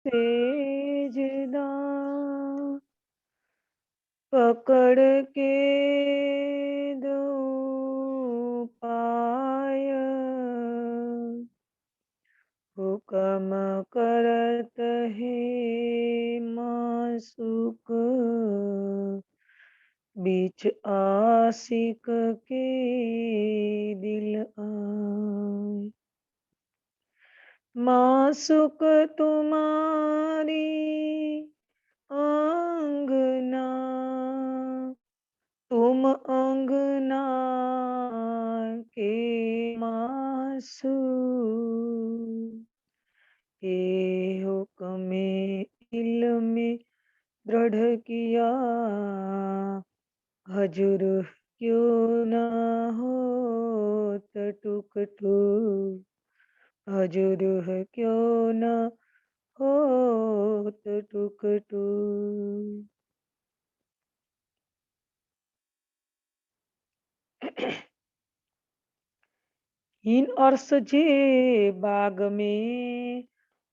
सेजदा पकड़ के दो पाय हुकम करत है मासुक बीच आशिक के दिल आए। मासुक तुम्हारी आंगना तुम अंगना के मासू ये हुक्मे इल्मे दृढ़ किया हजूर क्यों ना हो टुक टुक हजूर क्यों ना हो टुक टुक। इन अर्स जे बाग में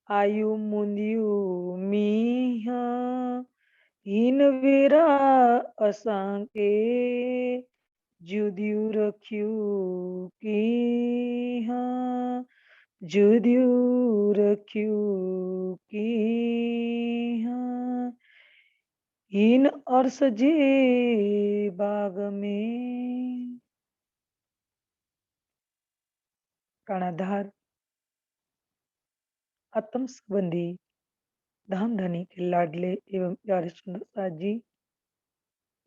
आयु मुंदियु मीहा इन वेरा असांके जुदियु रखियु की हाँ जुदियु रखियु की हाँ इन अर्स जे बाग में। कर्णधार आत्म संबंधी धाम धनी के लाडले एवं प्यारे सुंदर साथ जी,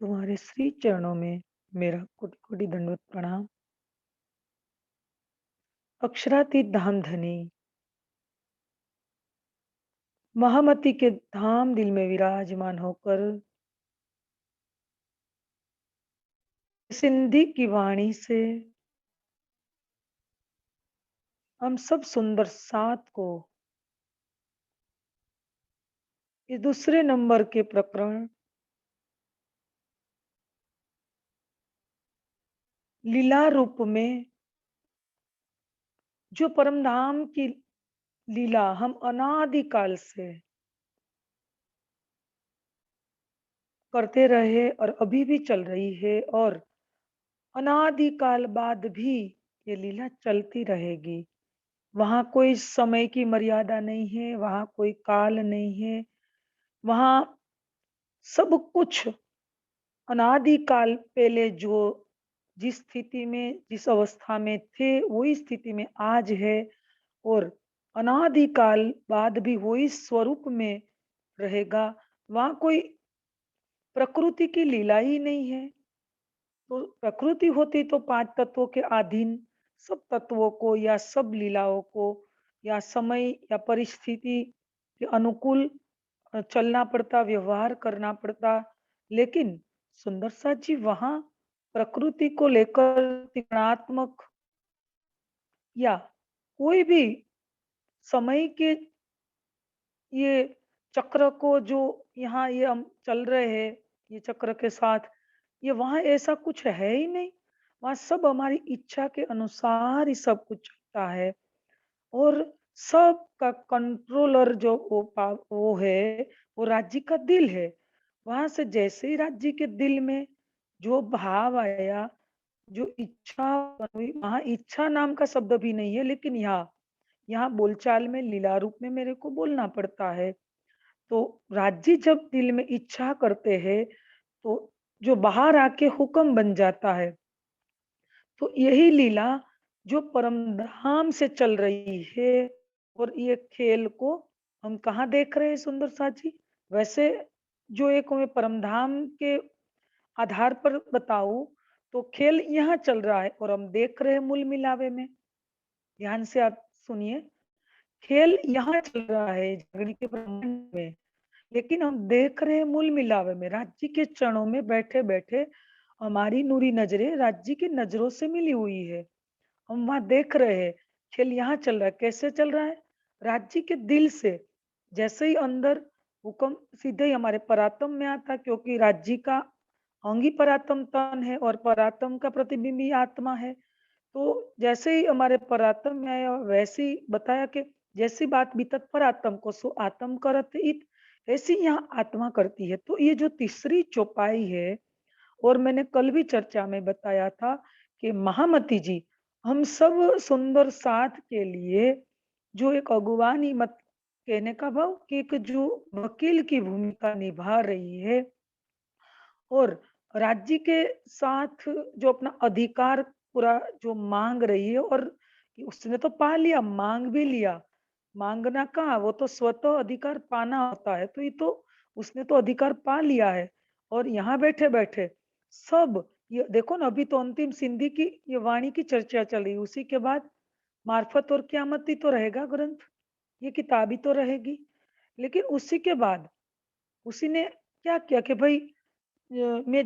तुम्हारे श्री चरणों में मेरा कोटि कोटि दंडवत प्रणाम। अक्षरातीत धाम धनी महामती के धाम दिल में विराजमान होकर सिंधी की वाणी से हम सब सुंदर साथ को इस दूसरे नंबर के प्रकरण लीला रूप में जो परमधाम की लीला हम अनादिकाल से करते रहे और अभी भी चल रही है और अनादिकाल बाद भी ये लीला चलती रहेगी। वहां कोई समय की मर्यादा नहीं है, वहां कोई काल नहीं है, वहां सब कुछ अनादिकाल पहले जो जिस स्थिति में जिस अवस्था में थे वही स्थिति में आज है और अनादिकाल बाद भी वही स्वरूप में रहेगा। वहां कोई प्रकृति की लीला ही नहीं है। तो प्रकृति होती तो पांच तत्वों के अधीन सब तत्वों को या सब लीलाओं को या समय या परिस्थिति के अनुकूल चलना पड़ता, व्यवहार करना पड़ता। लेकिन सुंदर सा जी वहां प्रकृति को लेकर त्रिगुणात्मक या कोई भी समय के ये चक्र को जो यहाँ ये हम चल रहे हैं ये चक्र के साथ ये वहाँ ऐसा कुछ है ही नहीं। वहाँ सब हमारी इच्छा के अनुसार ही सब कुछ चलता है और सब का कंट्रोलर जो वो है वो राज्य का दिल है। वहां से जैसे ही राज्य के दिल में जो भाव आया जो इच्छा हुई वहां इच्छा नाम का शब्द भी नहीं है लेकिन यहाँ यहाँ बोलचाल में लीला रूप में मेरे को बोलना पड़ता है। तो राज्य जब दिल में इच्छा करते हैं तो जो बाहर आके हुक्म बन जाता है। तो यही लीला जो परम धाम से चल रही है और ये खेल को हम कहाँ देख रहे हैं सुंदर साथी। वैसे जो एक मैं परम धाम के आधार पर बताऊं तो खेल यहाँ चल रहा है और हम देख रहे हैं मूल मिलावे में। ध्यान से आप सुनिए, खेल यहाँ चल रहा है झगड़ी के ब्रह्मांड में लेकिन हम देख रहे हैं मूल मिलावे में राज्य के चरणों में बैठे बैठे हमारी नूरी नजरें राज्य की नजरों से मिली हुई है। हम वहां देख रहे हैं खेल यहाँ चल रहा है। कैसे चल रहा है? राज्य के दिल से जैसे ही अंदर हुक्म सीधे ही हमारे परात्म में आता क्योंकि राज्य का अंग ही परात्म तन है और परात्म का प्रतिबिंब ही आत्मा है। तो जैसे ही हमारे परात्म में आया वैसे ही बताया कि जैसी बात बीतत पर आत्म को सो आत्म करत इत, ऐसी यहाँ आत्मा करती है। तो ये जो तीसरी चौपाई है, और मैंने कल भी चर्चा में बताया था कि महामती जी हम सब सुंदर साथ के लिए जो एक अगुवानी मत कहने का भाव कि एक जो वकील की भूमिका निभा रही है, और राज्य के साथ जो अपना अधिकार पूरा जो मांग रही है, और उसने तो पा लिया, मांग भी लिया। मांगना कहाँ, वो तो स्वतः अधिकार पाना होता है। तो ये तो उसने तो अधिकार पा लिया है। और यहाँ बैठे बैठे सब ये देखो ना, अभी तो अंतिम सिंधी की ये वाणी की चर्चा चल रही, उसी के बाद मार्फत और क्यामती तो रहेगा ग्रंथ, ये किताब ही तो रहेगी। लेकिन उसी के बाद उसी ने क्या किया कि भाई मैं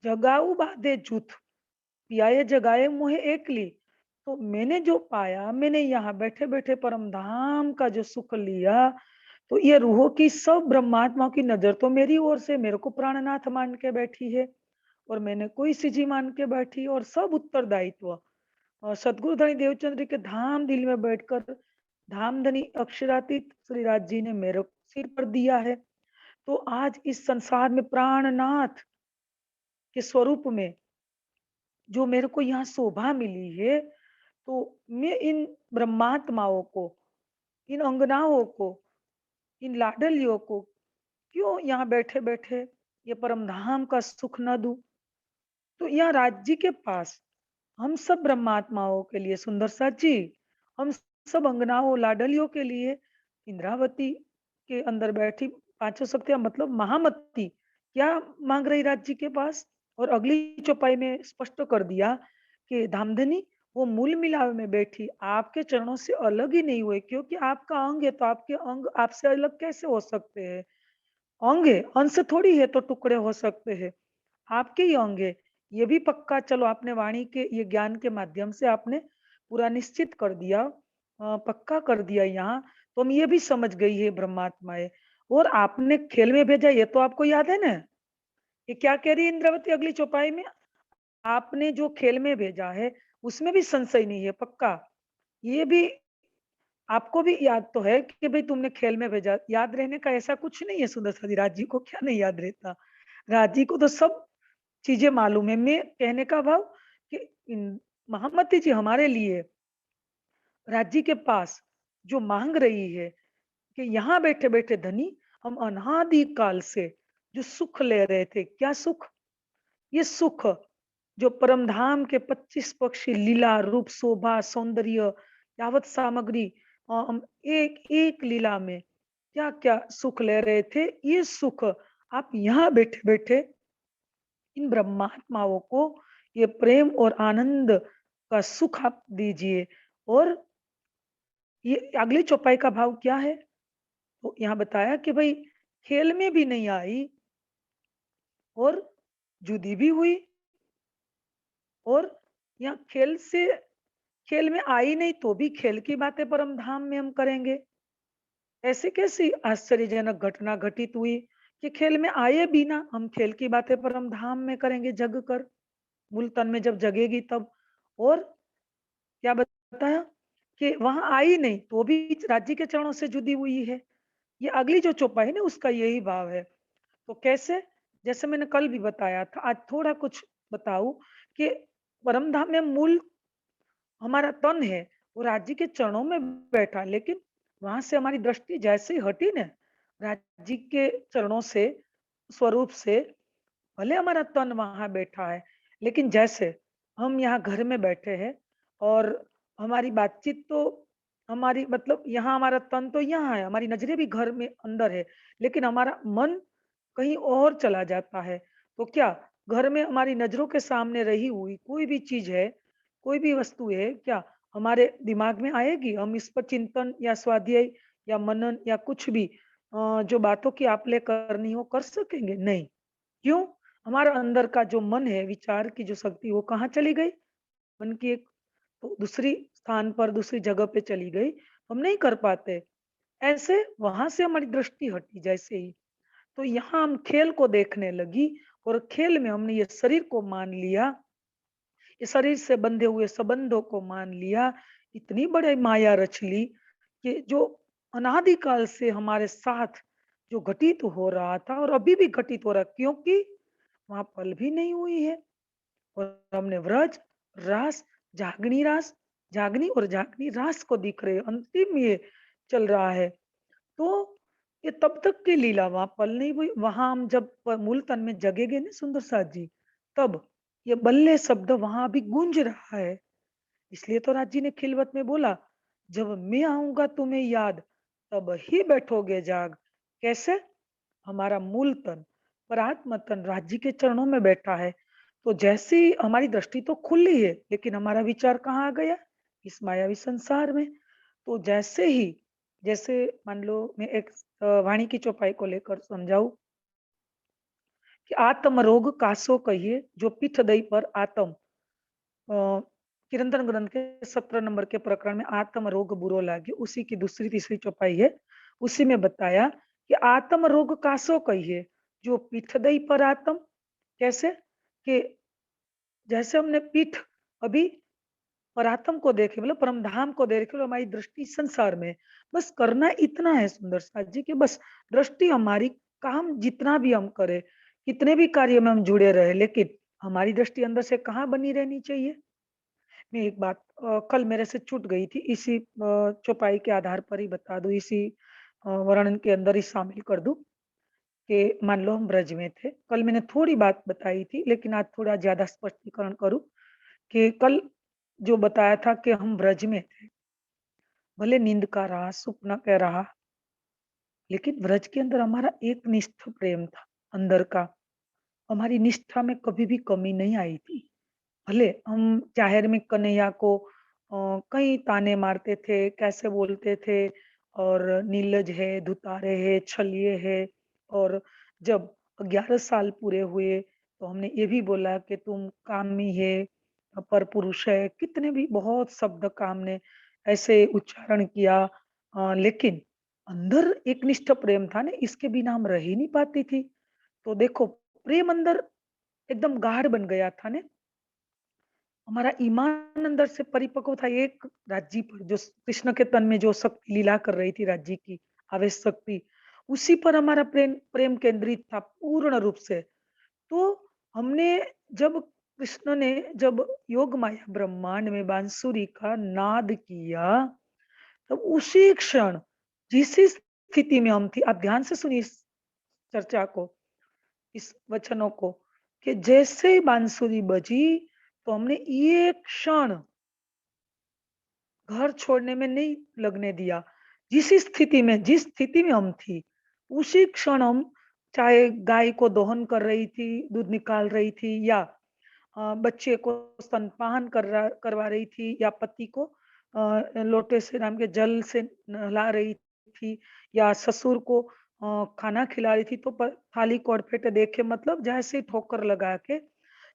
जगाऊ बाधे जूथ, पियाए जगाए मोहे एकली। तो मैंने जो पाया, मैंने यहाँ बैठे बैठे परम धाम का जो सुख लिया, तो ये रूहों की सब ब्रह्मात्माओं की नजर तो मेरी ओर से मेरे को प्राणनाथ मान के बैठी है, और मैंने कोई सिजी मान के बैठी, और सब उत्तरदायित्व और सदगुरु धनी देवचंद्र के धाम दिल में बैठकर धामधनी अक्षरातीत श्री राज जी ने मेरे सिर पर दिया है। तो आज इस संसार में प्राणनाथ के स्वरूप में जो मेरे को यहाँ शोभा मिली है, तो मैं इन ब्रह्मात्माओं को, इन अंगनाओं को, इन लाडलियों को क्यों यहाँ बैठे बैठे ये परम धाम का सुख न दूं। तो यहाँ राज्य के पास हम सब ब्रह्मात्माओं के लिए सुंदर सा जी, हम सब अंगनाओं लाडलियों के लिए इंद्रावती के अंदर बैठी पांचों शक्तियां मतलब महामती क्या मांग रही राज्य के पास। और अगली चौपाई में स्पष्ट कर दिया कि धामधनी वो मूल मिलावे में बैठी आपके चरणों से अलग ही नहीं हुए, क्योंकि आपका अंग है तो आपके अंग आपसे अलग कैसे हो सकते हैं। अंग है, अंश थोड़ी है तो टुकड़े हो सकते हैं, आपके ही अंग है। ये भी पक्का चलो आपने वाणी के ये ज्ञान के माध्यम से आपने पूरा निश्चित कर दिया, पक्का कर दिया यहाँ। तो हम ये भी समझ गई है ब्रह्मात्माएं। और आपने खेल में भेजा ये तो आपको याद है ना, ये क्या कह रही है इंद्रावती अगली चौपाई में, आपने जो खेल में भेजा है उसमें भी संशय नहीं है, पक्का। ये भी आपको भी याद तो है कि भाई तुमने खेल में भेजा, याद रहने का ऐसा कुछ नहीं है। सुंदर सा जी राज जी को क्या नहीं याद रहता, राज जी को तो सब चीजें मालूम है। मैं कहने का भाव कि महामती जी हमारे लिए राज्य के पास जो मांग रही है कि यहाँ बैठे बैठे धनी हम अनादि काल से जो सुख ले रहे थे, क्या सुख, ये सुख जो परम धाम के 25 पक्षी लीला रूप शोभा सौंदर्य यावत सामग्री, हम एक एक लीला में क्या क्या सुख ले रहे थे, ये सुख आप यहाँ बैठे बैठे इन ब्रह्मात्माओं को ये प्रेम और आनंद का सुख आप दीजिए। और ये अगली चौपाई का भाव क्या है, तो यहाँ बताया कि भाई खेल में भी नहीं आई, और जुदी भी हुई, और यहाँ खेल में आई नहीं तो भी खेल की बातें परम धाम में हम करेंगे। ऐसी कैसी आश्चर्यजनक घटना घटित हुई कि खेल में आए बिना हम खेल की बातें परम धाम में करेंगे जग कर, मूल तन में जब जगेगी तब। और क्या बताया कि वहां आई नहीं तो भी राज्य के चरणों से जुदी हुई है। ये अगली जो चौपाई है ना उसका यही भाव है। तो कैसे, जैसे मैंने कल भी बताया था, आज थोड़ा कुछ बताऊं कि परम धाम में मूल हमारा तन है, वो राज्य के चरणों में बैठा, लेकिन वहां से हमारी दृष्टि जैसे ही हटी ना राज्य के चरणों से, स्वरूप से, भले हमारा तन वहां बैठा है, लेकिन जैसे हम यहाँ घर में बैठे हैं, और हमारी बातचीत तो हमारी मतलब यहाँ हमारा तन तो यहाँ है, हमारी नजरें भी घर में अंदर है, लेकिन हमारा मन कहीं और चला जाता है। तो क्या घर में हमारी नजरों के सामने रही हुई कोई भी चीज है, कोई भी वस्तु है, क्या हमारे दिमाग में आएगी, हम इस पर चिंतन या स्वाध्याय या मनन या कुछ भी जो बातों की आप ले करनी हो कर सकेंगे, नहीं। क्यों, हमारा अंदर का जो मन है, विचार की जो शक्ति वो कहाँ चली गई, मन की एक तो दूसरी स्थान पर दूसरी जगह पे चली गई, हम नहीं कर पाते। ऐसे वहां से हमारी दृष्टि हटी जैसे ही, तो यहाँ हम खेल को देखने लगी, और खेल में हमने ये शरीर को मान लिया, ये शरीर से बंधे हुए संबंधों को मान लिया, इतनी बड़ी माया रच ली कि जो अनादिकाल से हमारे साथ जो घटित हो रहा था और अभी भी घटित हो रहा है, क्योंकि वहाँ पल भी नहीं हुई है और हमने व्रज, रास, जागनी रास, जागनी और जागनी रास को दिख रहे हैं, अंतिम ये चल रहा है। तो ये तब तक की लीला, वहाँ पल नहीं हुई, वहाँ हम जब मूल तन में जगेंगे ना सुंदर साथ जी, तब ये बल्ले शब्द वहाँ अभी गूंज रहा है। इसलिए तो राज जी ने खिलवत में बोला, जब मैं आऊंगा तुम्हें याद, तब ही बैठोगे जाग। कैसे? हमारा मूल तन, पर आत्म तन राज्य के चरणों में बैठा है। तो जैसे ही हमारी दृष्टि तो खुली है, लेकिन हमारा विचार कहाँ आ गया? इस मायावी संसार में। तो जैसे मान लो मैं एक वाणी की चौपाई को लेकर समझाऊं कि आत्म रोग कासो कहिए, जो पीठ दई पर आत्म, किरंदन ग्रंथ के 17 नंबर के प्रकरण में आत्म रोग बुरो लागे, उसी की दूसरी तीसरी चौपाई है। उसी में बताया कि आत्म रोग कासो कहिए, जो पीठ दई पर आत्म। कैसे? कि जैसे हमने पीठ अभी परात्म को देखे, मतलब परम धाम को देखे, और हमारी दृष्टि संसार में है। बस करना इतना है सुंदर साथ जी, कि बस दृष्टि हमारी, काम जितना भी हम करें, कितने भी कार्य में हम जुड़े रहे, लेकिन हमारी दृष्टि अंदर से कहाँ बनी रहनी चाहिए। मैं एक बात कल मेरे से छूट गई थी, इसी चौपाई के आधार पर ही बता दूं, इसी वर्णन के अंदर ही शामिल कर दूं कि मान लो हम ब्रज में थे। कल मैंने थोड़ी बात बताई थी, लेकिन आज थोड़ा ज्यादा स्पष्टीकरण करूं कि कल जो बताया था कि हम ब्रज में थे, भले नींद का रहा, स्वप्न कह रहा, लेकिन ब्रज के अंदर हमारा एक निष्ठ प्रेम था अंदर का। हमारी निष्ठा में कभी भी कमी नहीं आई थी। भले हम जाहिर में कन्हैया को कई ताने मारते थे, कैसे बोलते थे, और नीलज है, धुतारे है, छलिए है, और जब 11 साल पूरे हुए तो हमने ये भी बोला कि तुम कामी है, परपुरुष है, कितने भी बहुत शब्द का हमने ऐसे उच्चारण किया। लेकिन अंदर एक निष्ठ प्रेम था ना, इसके बिना हम रह ही नहीं पाती थी। तो देखो, प्रेम अंदर एकदम गाढ़ बन गया था ना, हमारा ईमान अंदर से परिपक्व था एक राज्य पर, जो कृष्ण के तन में जो शक्ति लीला कर रही थी राज्य की आवेश शक्ति, उसी पर हमारा प्रेम प्रेम केंद्रित था पूर्ण रूप से। तो हमने जब कृष्ण ने जब योग माया ब्रह्मांड में बांसुरी का नाद किया, तब उसी क्षण जिस स्थिति में हम थी, आप ध्यान से सुनिए इस चर्चा को, इस वचनों को, कि जैसे ही बांसुरी बजी, तो हमने एक क्षण घर छोड़ने में नहीं लगने दिया। जिस स्थिति में हम थी, उसी क्षण हम, चाहे गाय को दोहन कर रही थी, दूध निकाल रही थी, या बच्चे को स्तनपान करवा रही थी, या पति को लोटे से नाम के जल से नहला रही थी, या ससुर को खाना खिला रही थी, तो थाली को अड़फेटे देखे, मतलब जैसे ठोकर लगा के,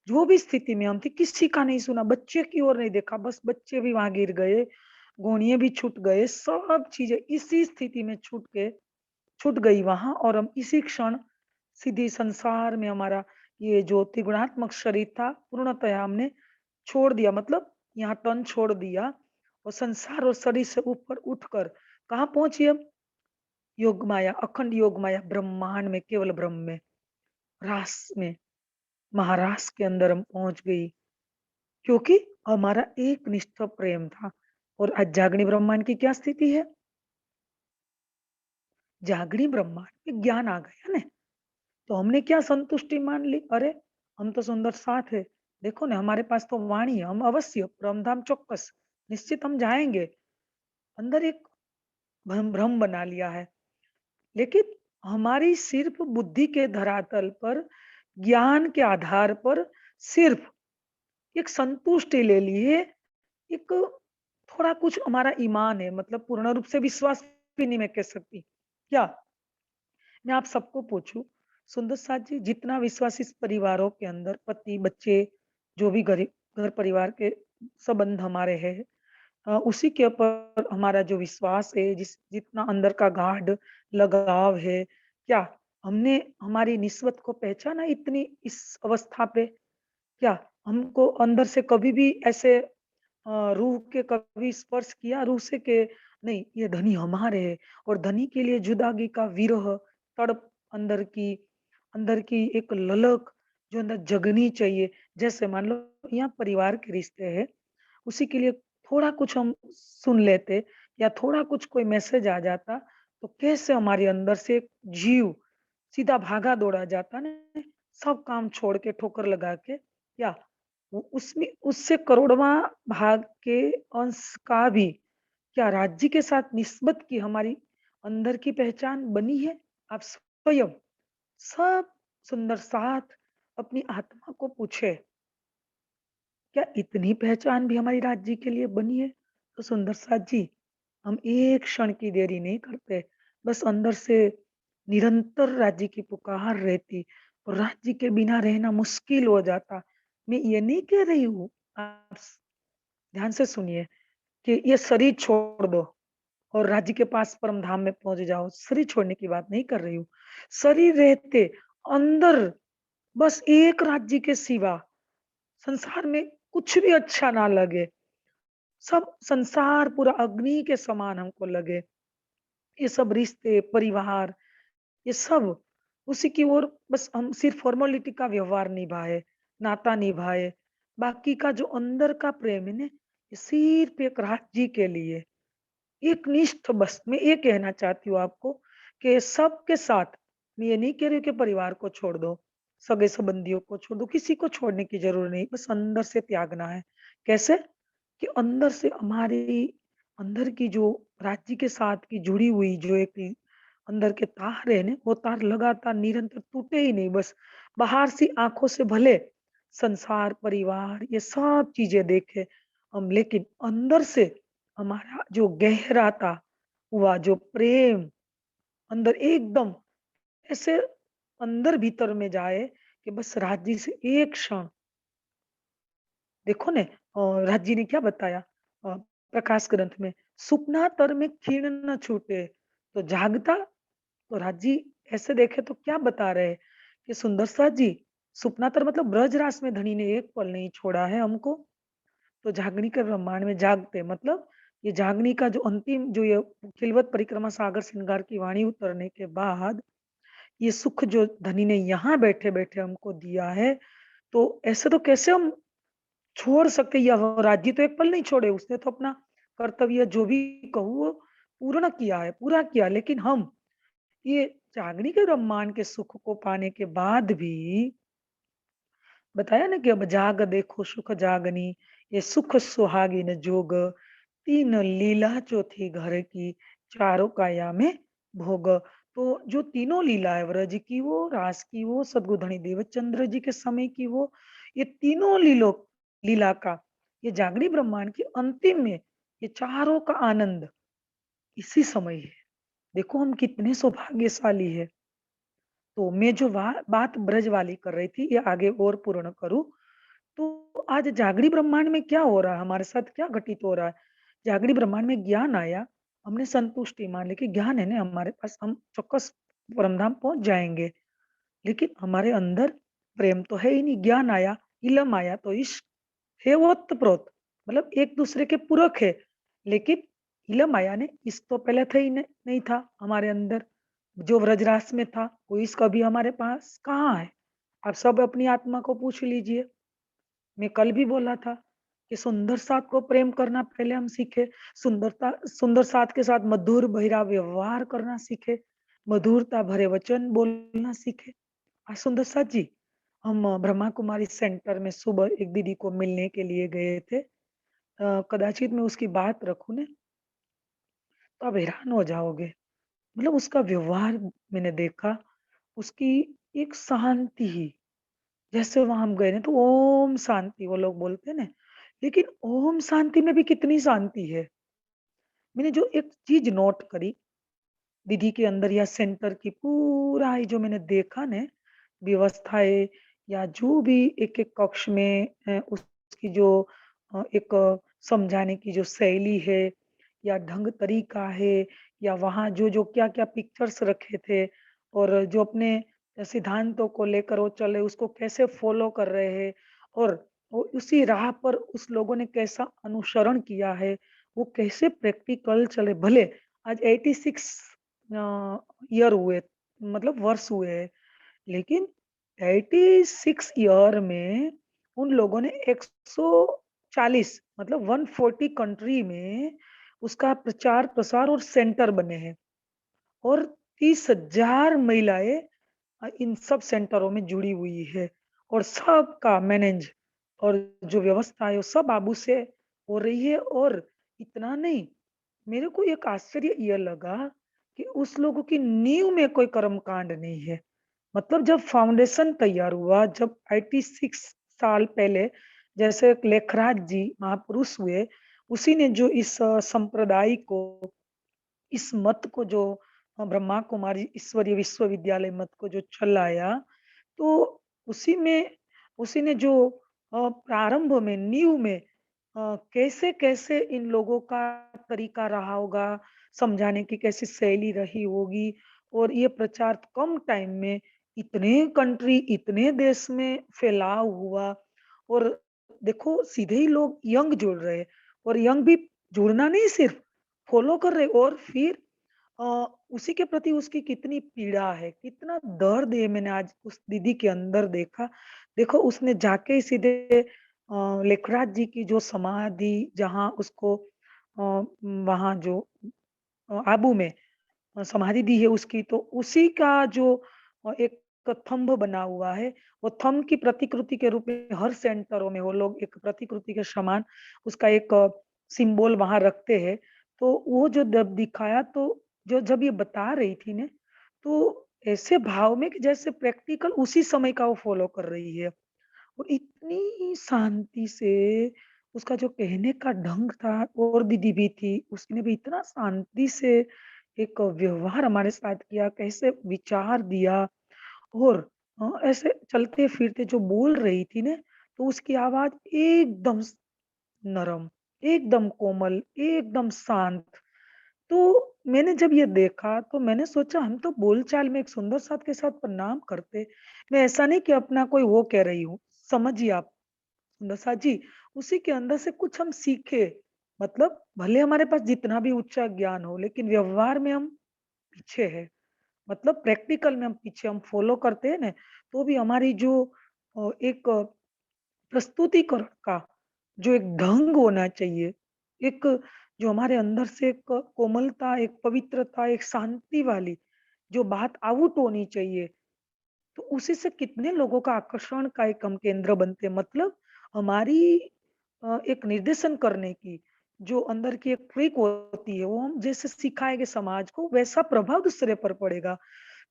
जो भी स्थिति में हम थी, किसी का नहीं सुना, बच्चे की ओर नहीं देखा, बस बच्चे भी वहां गिर गए, गोनिये भी छूट गए, सब चीजें इसी स्थिति में छूट गई वहां, और हम इसी क्षण सीधी संसार में हमारा ये जो त्रिगुणात्मक शरीर था, पूर्णतया हमने छोड़ दिया, मतलब यहाँ तन छोड़ दिया, और संसार और शरीर से ऊपर उठकर कहाँ पहुंची हम? योग माया, अखंड योग माया ब्रह्मांड में, केवल ब्रह्म में, रास में, महारास के अंदर हम पहुंच गई, क्योंकि हमारा एक निष्ठ प्रेम था। और आज जागनी ब्रह्मांड की क्या स्थिति है? जागनी ब्रह्मांड में ज्ञान आ गया ना, तो हमने क्या संतुष्टि मान ली, अरे हम तो सुंदर साथ है, देखो ना हमारे पास तो वाणी है, हम अवश्य परमधाम चौक्कस निश्चित हम जाएंगे। अंदर एक भ्रम भ्रम बना लिया है, लेकिन हमारी सिर्फ बुद्धि के धरातल पर, ज्ञान के आधार पर, सिर्फ एक संतुष्टि ले लिए, एक थोड़ा कुछ हमारा ईमान है, मतलब पूर्ण रूप से विश्वास भी नहीं मैं कह सकती। क्या मैं आप सबको पूछूं, सुंदर साथ जी, जितना विश्वास इस परिवारों के अंदर, पति बच्चे, जो भी घर परिवार के संबंध हमारे हैं, उसी के ऊपर हमारा जो विश्वास है, जितना अंदर का गाढ़ लगाव है, क्या हमने हमारी निस्बत को पहचाना इतनी इस अवस्था पे? क्या हमको अंदर से कभी भी ऐसे रूह के कभी स्पर्श किया, रूह से के नहीं, ये धनी हमारे हैं और धनी के लिए जुदाई का विरह, तड़प अंदर की एक ललक जो अंदर जगनी चाहिए। जैसे मान लो यहाँ परिवार के रिश्ते हैं, उसी के लिए थोड़ा कुछ हम सुन लेते या थोड़ा कुछ कोई मैसेज आ जाता, तो कैसे हमारे अंदर से एक जीव सीधा भागा दौड़ा जाता ना, सब काम छोड़ के ठोकर लगा के, क्या वो उसमें उससे करोड़वां भाग के अंश का भी क्या राज्य के साथ निस्बत की हमारी अंदर की पहचान बनी है? आप स्वयं सब सुंदर साथ अपनी आत्मा को पूछे, क्या इतनी पहचान भी हमारी राज्य के लिए बनी है? तो सुंदर साथ जी, हम एक क्षण की देरी नहीं करते, बस अंदर से निरंतर राज्य की पुकार रहती और राज्य के बिना रहना मुश्किल हो जाता। मैं ये नहीं कह रही हूँ, आप ध्यान से सुनिए, कि ये शरीर छोड़ दो और राज्य के पास परम धाम में पहुँच जाओ, शरीर छोड़ने की बात नहीं कर रही हूँ। शरीर रहते अंदर बस एक राज्य के सिवा संसार में कुछ भी अच्छा ना लगे, सब संसार पूरा अग्नि के समान हमको लगे। ये सब रिश्ते, परिवार, ये सब उसी की ओर बस हम सिर्फ फॉर्मेलिटी का व्यवहार निभाए, नाता निभाए। बाकी का जो अंदर का प्रेम है ना, ये सिर्फ एक राज्य के लिए एकनिष्ठ, बस मैं ये कहना चाहती हूँ आपको कि सबके साथ, मैं ये नहीं कह रही हूँ कि परिवार को छोड़ दो, सगे-संबंधियों को छोड़ दो, किसी को छोड़ने की ज़रूरत नहीं, बस अंदर से त्यागना है। कैसे? कि अंदर से हमारी अंदर की जो राज्य के साथ की जुड़ी हुई जो एक अंदर के तार है ना, वो तार लगातार निरंतर टूटे ही नहीं, बस बाहर से आँखों से भले संसार, परिवार ये सब चीज़ें देखें हम, लेकिन अंदर से हमारा जो गहराता हुआ जो प्रेम अंदर एकदम ऐसे अंदर भीतर में जाए कि बस राज्य से एक क्षण देखो ने, राज जी ने क्या बताया प्रकाश ग्रंथ में, "सुपना तर में क्षीण न छूटे।" तो जागता तो राज जी ऐसे देखे तो क्या बता रहे हैं कि सुंदर साथ जी, सुपना तर मतलब ब्रजरास में धनी ने एक पल नहीं छोड़ा है हमको। तो जागनी के ब्रह्मांड में जागते मतलब ये जागनी का जो अंतिम जो ये खिलवत परिक्रमा सागर श्रृंगार की वाणी उतरने के बाद ये सुख जो धनी ने यहाँ बैठे-बैठे हमको दिया है, तो ऐसे तो कैसे हम छोड़ सकते, या वो राज्य तो एक पल नहीं छोड़े, उसने तो अपना कर्तव्य जो भी कहूँ वो पूर्ण किया है, पूरा किया। लेकिन हम ये जागनी के ब्रह्मांड के सुख को पाने के बाद भी बताया ना कि अब जाग देखो सुख जागनी, ये सुख सुहागिन जोग, तीन लीला चौथी घर की, चारों काया में भोग। तो जो तीनों लीला है व्रज की वो, रास की वो, सद्गुधनी देवचंद्र जी के समय की वो, ये तीनों लीला का ये जागरी ब्रह्मांड की अंतिम में ये चारों का आनंद इसी समय है। देखो हम कितने सौभाग्यशाली है। तो मैं जो बात ब्रज वाली कर रही थी, ये आगे और पूर्ण करूँ, तो आज जागरी ब्रह्मांड में क्या हो रहा है, हमारे साथ क्या घटित हो रहा है? जागरी ब्रह्मांड में ज्ञान आया, हमने संतुष्टि मान ली कि ज्ञान है ना हमारे पास, हम चौक्कस परमधाम पहुँच जाएँगे। लेकिन हमारे अंदर प्रेम तो है ही नहीं, ज्ञान आया, इलम आया तो इश्क है ओतप्रोत, मतलब एक दूसरे के पूरक है। लेकिन इलम आया ने इश्क तो पहले था ही नहीं था हमारे अंदर, जो व्रजरास में था, वो इश्क अभी हमारे पास कहाँ है? आप सब अपनी आत्मा को पूछ लीजिए। मैं कल भी बोला था कि सुंदर साथ को प्रेम करना पहले हम सीखे, सुंदर साथ के साथ मधुर भैरा व्यवहार करना सीखे, मधुरता भरे वचन बोलना सीखे। सुंदर साथ जी, हम ब्रह्मा कुमारी सेंटर में सुबह एक दीदी को मिलने के लिए गए थे। कदाचित मैं उसकी बात रखूँ ना, तो आप हैरान हो जाओगे। मतलब उसका व्यवहार मैंने देखा, उसकी एक शांति ही, जैसे वहाँ हम गए ना तो ओम शांति वो लोग बोलते हैं ना, लेकिन ओम शांति में भी कितनी शांति है। मैंने जो एक चीज़ नोट करी दीदी के अंदर या सेंटर की पूरा ये जो मैंने देखा ना व्यवस्थाएँ या जो भी एक-एक कक्ष में उसकी जो एक समझाने की जो शैली है या ढंग तरीका है या वहाँ जो-जो क्या-क्या पिक्चर्स रखे थे और जो अपने सिद्धांतों को लेकर वो चले उसको कैसे फ़ॉलो कर रहे हैं और वो उसी राह पर उस लोगों ने कैसा अनुसरण किया है वो कैसे प्रैक्टिकल चले भले आज 86 ईयर हुए मतलब वर्ष हुए हैं, लेकिन 86 ईयर में उन लोगों ने 140 मतलब 140 कंट्री में उसका प्रचार प्रसार और सेंटर बने हैं और 30,000 महिलाएं इन सब सेंटरों में जुड़ी हुई है और सबका मैनेज और जो व्यवस्था है वो सब बाबू से हो रही है और इतना नहीं मेरे को एक आश्चर्य ये लगा कि उस लोगों की नींव में कोई कर्मकांड नहीं है मतलब जब फाउंडेशन तैयार हुआ जब 86 साल पहले जैसे लेखराज जी महापुरुष हुए उसी ने जो इस संप्रदाय को इस मत को जो ब्रह्मा कुमारी ईश्वरीय विश्वविद्यालय मत को जो चलाया, तो उसी में उसी ने जो प्रारंभ में नींव में कैसे-कैसे इन लोगों का तरीका रहा होगा, समझाने की कैसी शैली रही होगी और ये प्रचार कम टाइम में इतने कंट्री, इतने देश में फैलाव हुआ और देखो सीधे ही लोग यंग जुड़ रहे हैं और यंग भी जुड़ना नहीं सिर्फ फॉलो कर रहे और फिर अ, उसी के प्रति उसकी कितनी पीड़ा है, कितना दर्द है मैंने आज उस दीदी के अंदर देखा। देखो उसने जाके ही सीधे लेखराज जी की जो समाधि जहाँ उसको वहाँ जो आबू में समाधि दी है उसकी तो उसी का जो एक थंब बना हुआ है, वो थंब की प्रतिकृति के रूप में हर सेंटरों में वो लोग एक प्रतिकृति के समान उसका एक सिंबल वहाँ रखते हैं। तो वो जो जब दिखाया तो जो जब ये बता रही थी ना, तो ऐसे भाव में कि जैसे प्रैक्टिकल उसी समय का वो फॉलो कर रही है। और इतनी शांति से उसका जो कहने का ढंग था और दीदी भी थी, उसने भी इतना शांति से एक व्यवहार हमारे साथ किया, कैसे विचार दिया और ऐसे चलते-फिरते जो बोल रही थी ना, तो उसकी आवाज़ एकदम नरम, एकदम कोमल, एकदम शांत। तो मैंने जब ये देखा तो मैंने सोचा हम तो बोलचाल में एक सुंदर साथ के साथ प्रणाम करते। मैं ऐसा नहीं कि अपना कोई वो कह रही हूँ, समझिए आप। नशा जी, उसी के अंदर से कुछ हम सीखे। मतलब भले हमारे पास जितना भी उच्च ज्ञान हो, लेकिन व्यवहार में हम पीछे हैं। मतलब प्रैक्टिकल में हम पीछे हम फॉलो करते हैं ना, तो भी हमारी जो एक प्रस्तुतिकरण का जो एक ढंग होना चाहिए, एक जो हमारे अंदर से एक कोमलता, एक पवित्रता, एक शांति वाली जो बात आउट होनी चाहिए, तो उसी से कितने लोगों का आकर्षण का एक हम केंद्र बनते हैं। मतलब हमारी एक निर्देशन करने की जो अंदर की एक ट्रिक होती है, वो हम जैसे सिखाएँगे समाज को वैसा प्रभाव दूसरे पर पड़ेगा।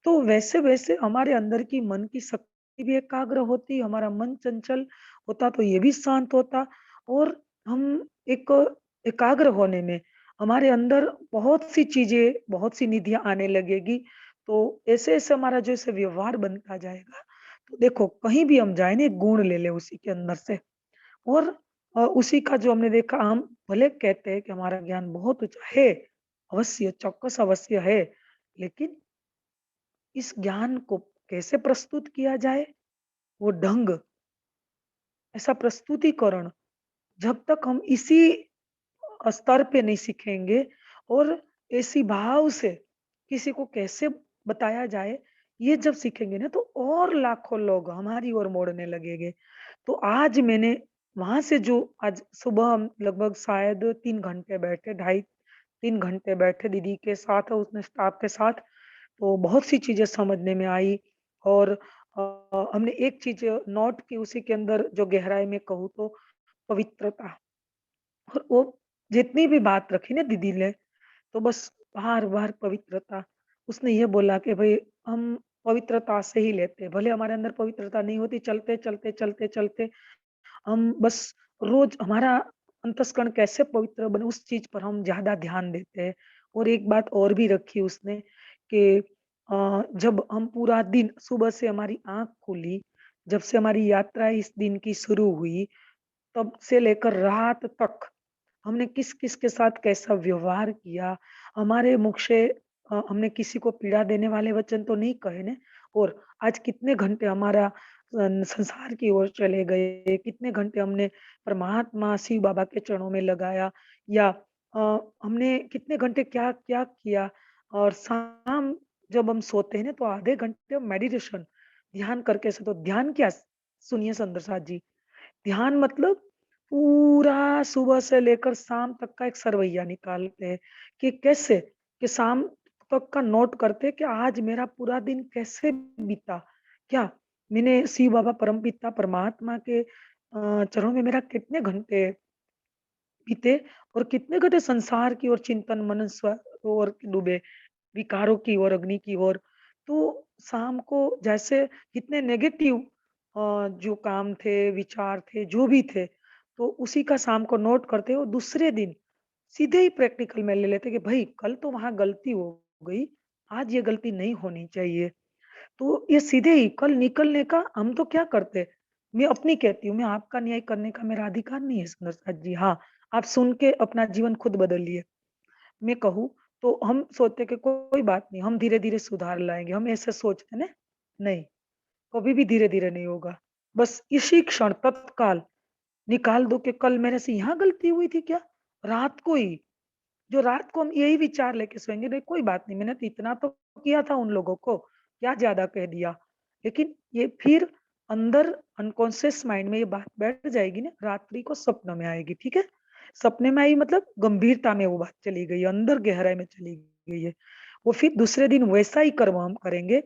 तो वैसे-वैसे हमारे अंदर की मन की शक्ति भी एकाग्र होती, हमारा मन चंचल होता तो ये भी शांत होता और हम एक एकाग्र होने में हमारे अंदर बहुत सी चीज़ें, बहुत सी निधियाँ आने लगेगी। तो ऐसे-ऐसे हमारा जो ऐसे व्यवहार बनता जाएगा, तो देखो कहीं भी हम जाएँ ना एक गुण ले लें उसी के अंदर से और उसी का जो हमने देखा हम भले कहते हैं कि हमारा ज्ञान बहुत ऊँचा है, अवश्य, चौक्कस अवश्य है, लेकिन इस ज्ञान को कैसे प्रस्तुत किया जाए, वो ढंग, ऐसा प्रस्तुतिकरण जब तक हम इसी स्तर पे नहीं सीखेंगे और ऐसी भाव से किसी को कैसे बताया जाए, ये जब सीखेंगे ना तो और लाखों लोग हमारी ओर मोड़ने लगेंगे। तो आज मैंने वहाँ से जो आज सुबह हम लगभग शायद 3 घंटे बैठे, ढाई 3 घंटे बैठे दीदी के साथ और उसने स्टाफ के साथ, तो बहुत सी चीज़ें समझने में आई और हमने एक चीज़ नोट की उसी के अंदर जो गहराई में कहूँ तो पवित्रता और वो जितनी भी बात रखी ना दीदी ने, तो बस बार-बार पवित्रता। उसने ये बोला कि भई हम पवित्रता से ही लेते हैं, भले हमारे अंदर पवित्रता नहीं होती, चलते हम बस रोज़ हमारा अंतस्करण कैसे पवित्र बने उस चीज़ पर हम ज़्यादा ध्यान देते हैं। और एक बात और भी रखी उसने कि जब हम पूरा दिन सुबह से हमारी आँख खुली, जब से हमारी यात्रा इस दिन की शुरू हुई, तब से लेकर रात तक हमने किस-किस के साथ कैसा व्यवहार किया, हमारे मुख से हमने किसी को पीड़ा देने वाले वचन तो नहीं कहे ना और आज कितने घंटे हमारा संसार की ओर चले गए, कितने घंटे हमने परमात्मा शिव बाबा के चरणों में लगाया या अ, हमने कितने घंटे क्या-क्या किया और शाम जब हम सोते हैं ना तो आधे घंटे मेडिटेशन ध्यान करके सोते तो ध्यान क्या सुनिए सुंदर साथ जी, ध्यान मतलब पूरा सुबह से लेकर शाम तक का एक सरवैया निकालते हैं कि कैसे कि शाम तक का नोट करते हैं कि आज मेरा पूरा दिन कैसे बीता। क्या मैंने शिव बाबा परमपिता परमात्मा के चरणों में मेरा कितने घंटे बीते और कितने घंटे संसार की ओर चिंतन मनन स्व ओर डूबे, विकारों की ओर, अग्नि की ओर। तो शाम को जैसे कितने नेगेटिव जो काम थे, विचार थे, जो भी थे, तो उसी का शाम को नोट करते और दूसरे दिन सीधे ही प्रैक्टिकल में ले लेते कि भई कल तो वहाँ गलती हो गई, आज ये गलती नहीं होनी चाहिए। तो ये सीधे ही कल निकलने का हम तो क्या करते, मैं अपनी कहती हूँ, मैं आपका न्याय करने का मेरा अधिकार नहीं है सुंदर साथ जी। हाँ, आप सुन के अपना जीवन खुद बदलिए। मैं कहूँ तो हम सोचते कि कोई बात नहीं, हम धीरे-धीरे सुधार लाएँगे, हम ऐसे सोचते हैं ना, नहीं, कभी भी धीरे-धीरे नहीं होगा। बस इसी क्षण तत्काल निकाल दो कि कल मेरे से यहाँ गलती हुई थी क्या? रात को ही, जो रात को हम यही विचार लेके सोएँगे, नहीं कोई बात नहीं, मैंने तो इतना तो किया था उन लोगों को, क्या ज़्यादा कह दिया। लेकिन ये फिर अंदर अनकॉन्शियस माइंड में ये बात बैठ जाएगी ना, रात्रि को सपनों में आएगी, ठीक है? सपने में आई मतलब गंभीरता में वो बात चली गई, अंदर गहराई में चली गई है। वो फिर दूसरे दिन वैसा ही कर्म हम करेंगे,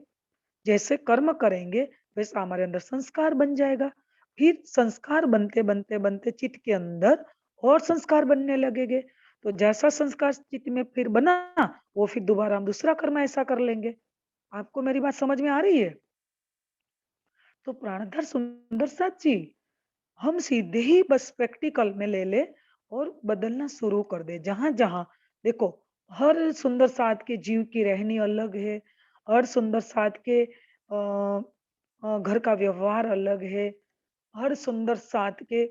जैसे कर्म करेंगे, वैसा हमारे अंदर संस्कार बन जाएगा। फिर संस्कार बनते चित्त के अंदर और संस्कार बनने लगेंगे। तो जैसा संस्कार चित्त में फिर बना, वो फिर दोबारा हम दूसरा कर्म ऐसा कर लेंगे। आपको मेरी बात समझ में आ रही है? तो प्राणधर सुंदर साथ जी, हम सीधे ही बस प्रैक्टिकल में ले ले और बदलना शुरू कर दे। जहाँ-जहाँ देखो, हर सुंदर साथ के जीव की रहनी अलग है, हर सुंदर साथ के घर का व्यवहार अलग है, हर सुंदर साथ के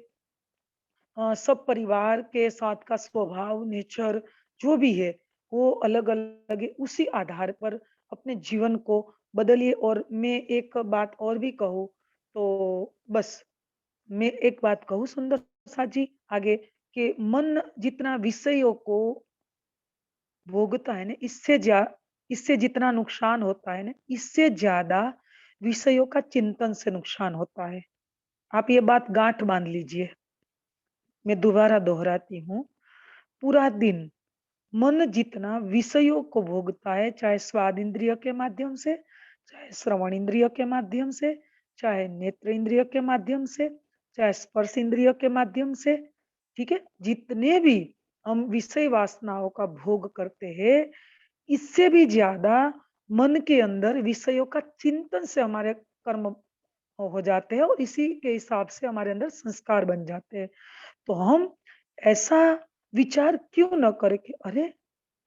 सब परिवार के साथ का स्वभाव, नेचर जो भी है, वो अलग-अलग है। उसी आधार पर अपने जीवन को बदलिए और मैं एक बात और भी कहूँ, तो बस मैं एक बात कहूँ सुंदर साथ जी आगे कि मन जितना विषयों को भोगता है ना, इससे जितना नुकसान होता है ना, इससे ज़्यादा विषयों का चिंतन से नुकसान होता है। आप ये बात गाँठ बाँध लीजिए। मैं दोबारा दोहराती हूँ, पूरा दिन मन जितना विषयों को भोगता है, चाहे स्वाद इंद्रिय के माध्यम से, चाहे श्रवण इंद्रिय के माध्यम से, चाहे नेत्र इंद्रिय के माध्यम से, चाहे स्पर्श इंद्रिय के माध्यम से, ठीक है? जितने भी हम विषय वासनाओं का भोग करते हैं, इससे भी ज़्यादा मन के अंदर विषयों का चिंतन से हमारे कर्म हो जाते हैं और इसी के हिसाब से हमारे अंदर संस्कार बन जाते हैं। तो हम ऐसा विचार क्यों ना करें कि अरे!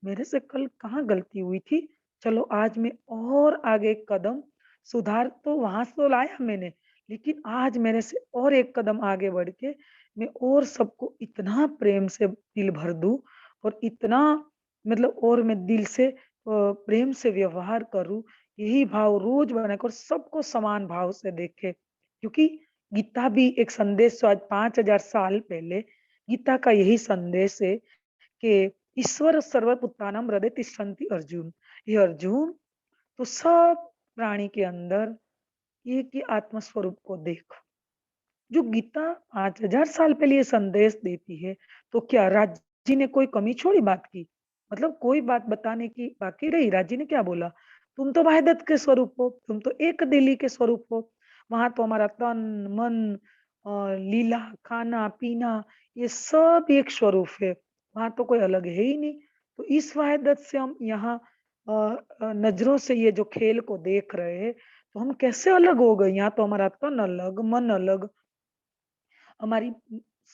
मेरे से कल कहाँ गलती हुई थी? चलो आज मैं और आगे एक कदम सुधार तो वहाँ से तो लाया मैंने, लेकिन आज मेरे से और एक कदम आगे बढ़ के मैं और सबको इतना प्रेम से दिल भर दूँ और इतना मतलब और मैं दिल से प्रेम से व्यवहार करूँ, यही भाव रोज़ बनाकर सबको समान भाव से देखें। क्योंकि गीता भी एक संदेश जो आज 5000 साल पहले गीता का यही संदेश है कि ईश्वर सर्वभूतानां हृदय तिष्ठन्ति अर्जुन। ये अर्जुन तो सब प्राणी के अंदर एक ही आत्म स्वरूप को देख। जो गीता 5000 साल पहले ये संदेश देती है, तो क्या राज जी ने कोई कमी छोड़ी बात की? मतलब कोई बात बताने की बाकी रही? राज जी ने क्या बोला? तुम तो वहदत के स्वरूप हो, तुम तो एक दिली के स्वरूप हो। वहाँ तो हमारा तन, मन लीला, खाना-पीना ये सब एक स्वरूप है। वहाँ तो कोई अलग है ही नहीं। तो इस वहदत से हम यहाँ नज़रों से ये जो खेल को देख रहे हैं, तो हम कैसे अलग हो गए? यहाँ तो हमारा तन अलग, मन अलग, हमारी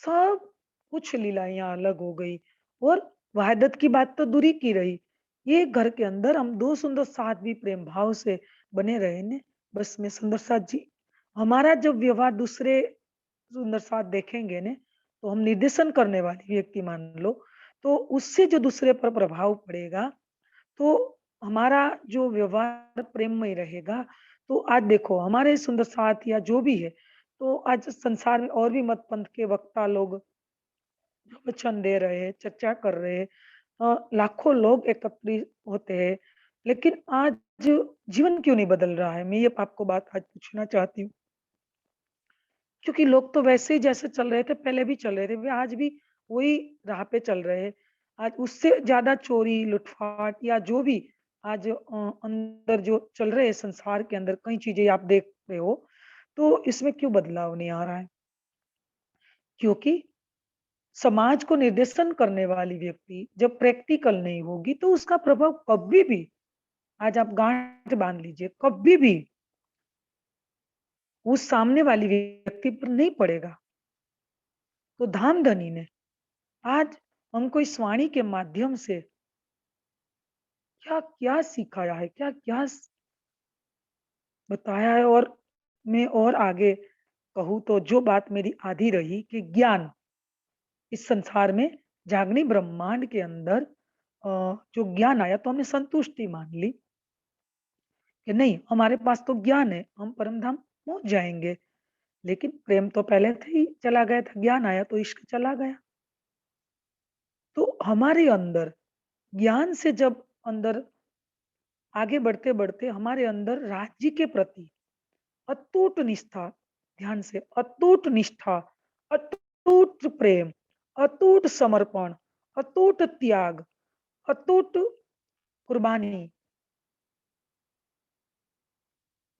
सब कुछ लीलाएँ अलग हो गई और वहदत की बात तो दूर ही की रही। ये घर के अंदर हम 2 सुंदर साथ भी प्रेम भाव से बने रहे ने, बस में सुंदर साथ जी, हमारा जब व्यवहार दूसरे सुंदर साथ देखेंगे ने, तो हम निर्देशन करने वाले व्यक्ति मान लो, तो उससे जो दूसरे पर प्रभाव पड़ेगा, तो हमारा जो व्यवहार प्रेममय रहेगा, तो आज देखो हमारे सुंदर साथ या जो भी है, तो आज संसार में और भी मत पंथ के वक्ता लोग प्रवचन दे रहे हैं, चर्चा कर रहे हैं, लाखों लोग एकत्रित होते हैं, लेकिन आज जीवन क्यों नहीं बदल रहा है? मैं ये आपको बात आज पूछना चाहती हूँ। क्योंकि लोग तो वैसे ही जैसे चल रहे थे, पहले भी चल रहे थे, वे आज भी वही राह पे चल रहे हैं। आज उससे ज़्यादा चोरी, लूटपाट या जो भी आज अंदर जो चल रहे हैं संसार के अंदर कई चीज़ें आप देख रहे हो, तो इसमें क्यों बदलाव नहीं आ रहा है? क्योंकि समाज को निर्देशन करने वाली व्यक्ति जब प्रैक्टिकल नहीं होगी, तो उसका प्रभाव कभी भी, आज आप गांठ बाँध लीजिए, कभी भी उस सामने वाली व्यक्ति पर नहीं पड़ेगा। तो धाम-धनी ने आज हमको इस वाणी के माध्यम से क्या-क्या सिखाया है, क्या-क्या बताया है, और मैं और आगे कहूँ तो जो बात मेरी आधी रही कि ज्ञान इस संसार में जागनी ब्रह्मांड के अंदर जो ज्ञान आया तो हमने संतुष्टि मान ली कि नहीं, हमारे पास तो ज्ञान है, हम परम धाम पहुँच जाएँगे। लेकिन प्रेम तो पहले से ही चला गया था, ज्ञान आया तो इश्क चला गया। तो हमारे अंदर ज्ञान से जब अंदर आगे बढ़ते-बढ़ते हमारे अंदर राज्य के प्रति अटूट निष्ठा, ध्यान से अटूट निष्ठा, अटूट प्रेम, अटूट समर्पण, अटूट त्याग, अटूट कुर्बानी,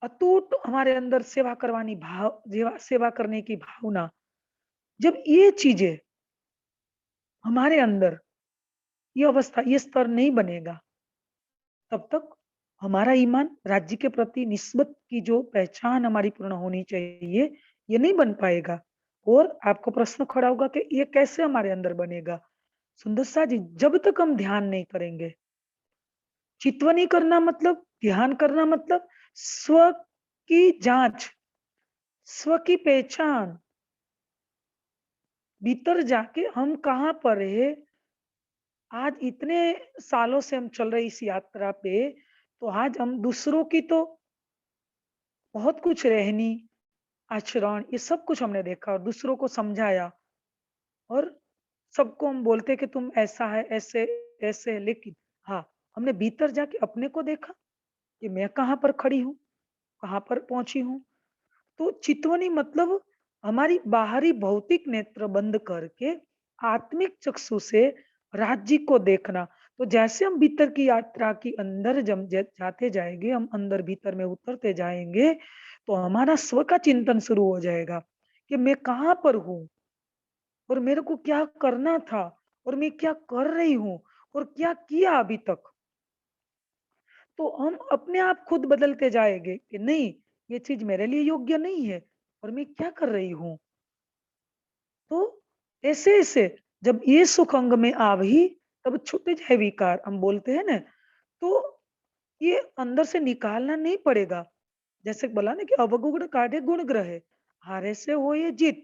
अटूट हमारे अंदर सेवा करवानी भाव, सेवा करने की भावना, जब ये चीजें हमारे अंदर, ये अवस्था, ये स्तर नहीं बनेगा, तब तक हमारा ईमान राज्य के प्रति निस्बत की जो पहचान हमारी पूर्ण होनी चाहिए, ये नहीं बन पाएगा। और आपको प्रश्न खड़ा होगा कि ये कैसे हमारे अंदर बनेगा? सुंदर सा जी, जब तक हम ध्यान नहीं करेंगे, चितवनी करना मतलब, ध्यान करना मतलब स्व की जांच, स्व की पहचान, भीतर जाके हम कहाँ पर है, आज इतने सालों से हम चल रहे इस यात्रा पे, तो आज हम दूसरों की तो बहुत कुछ रहनी, आचरण, ये सब कुछ हमने देखा और दूसरों को समझाया, और सबको हम बोलते हैं कि तुम ऐसा है, ऐसे ऐसे है, लेकिन हाँ, हमने भीतर जाके अपने को देखा कि मैं कहाँ पर खड़ी हूँ, कहाँ पर पहुंची हूँ। तो चितवनी मतलब हमारी बाहरी भौतिक नेत्र बंद करके आत्मिक चक्षु से राज्य को देखना। तो जैसे हम भीतर की यात्रा की अंदर जम जाते जाएंगे, हम अंदर भीतर में उतरते जाएंगे, तो हमारा स्व का चिंतन शुरू हो जाएगा कि मैं कहाँ पर हूँ और मेरे को क्या करना था और मैं क्या कर रही हूँ और क्या किया अभी तक। तो हम अपने आप खुद बदलते जाएंगे कि नहीं, ये चीज मेरे लिए योग्य नहीं है और मैं क्या कर रही हूँ। तो ऐसे ऐसे जब ये सुख अंग में आवही, तब छूटे जाए विकार, हम बोलते हैं ना। तो ये अंदर से निकालना नहीं पड़ेगा। जैसे बोला ना कि अवगुण काढ़े गुण ग्रहे, हारे से हो ये जीत,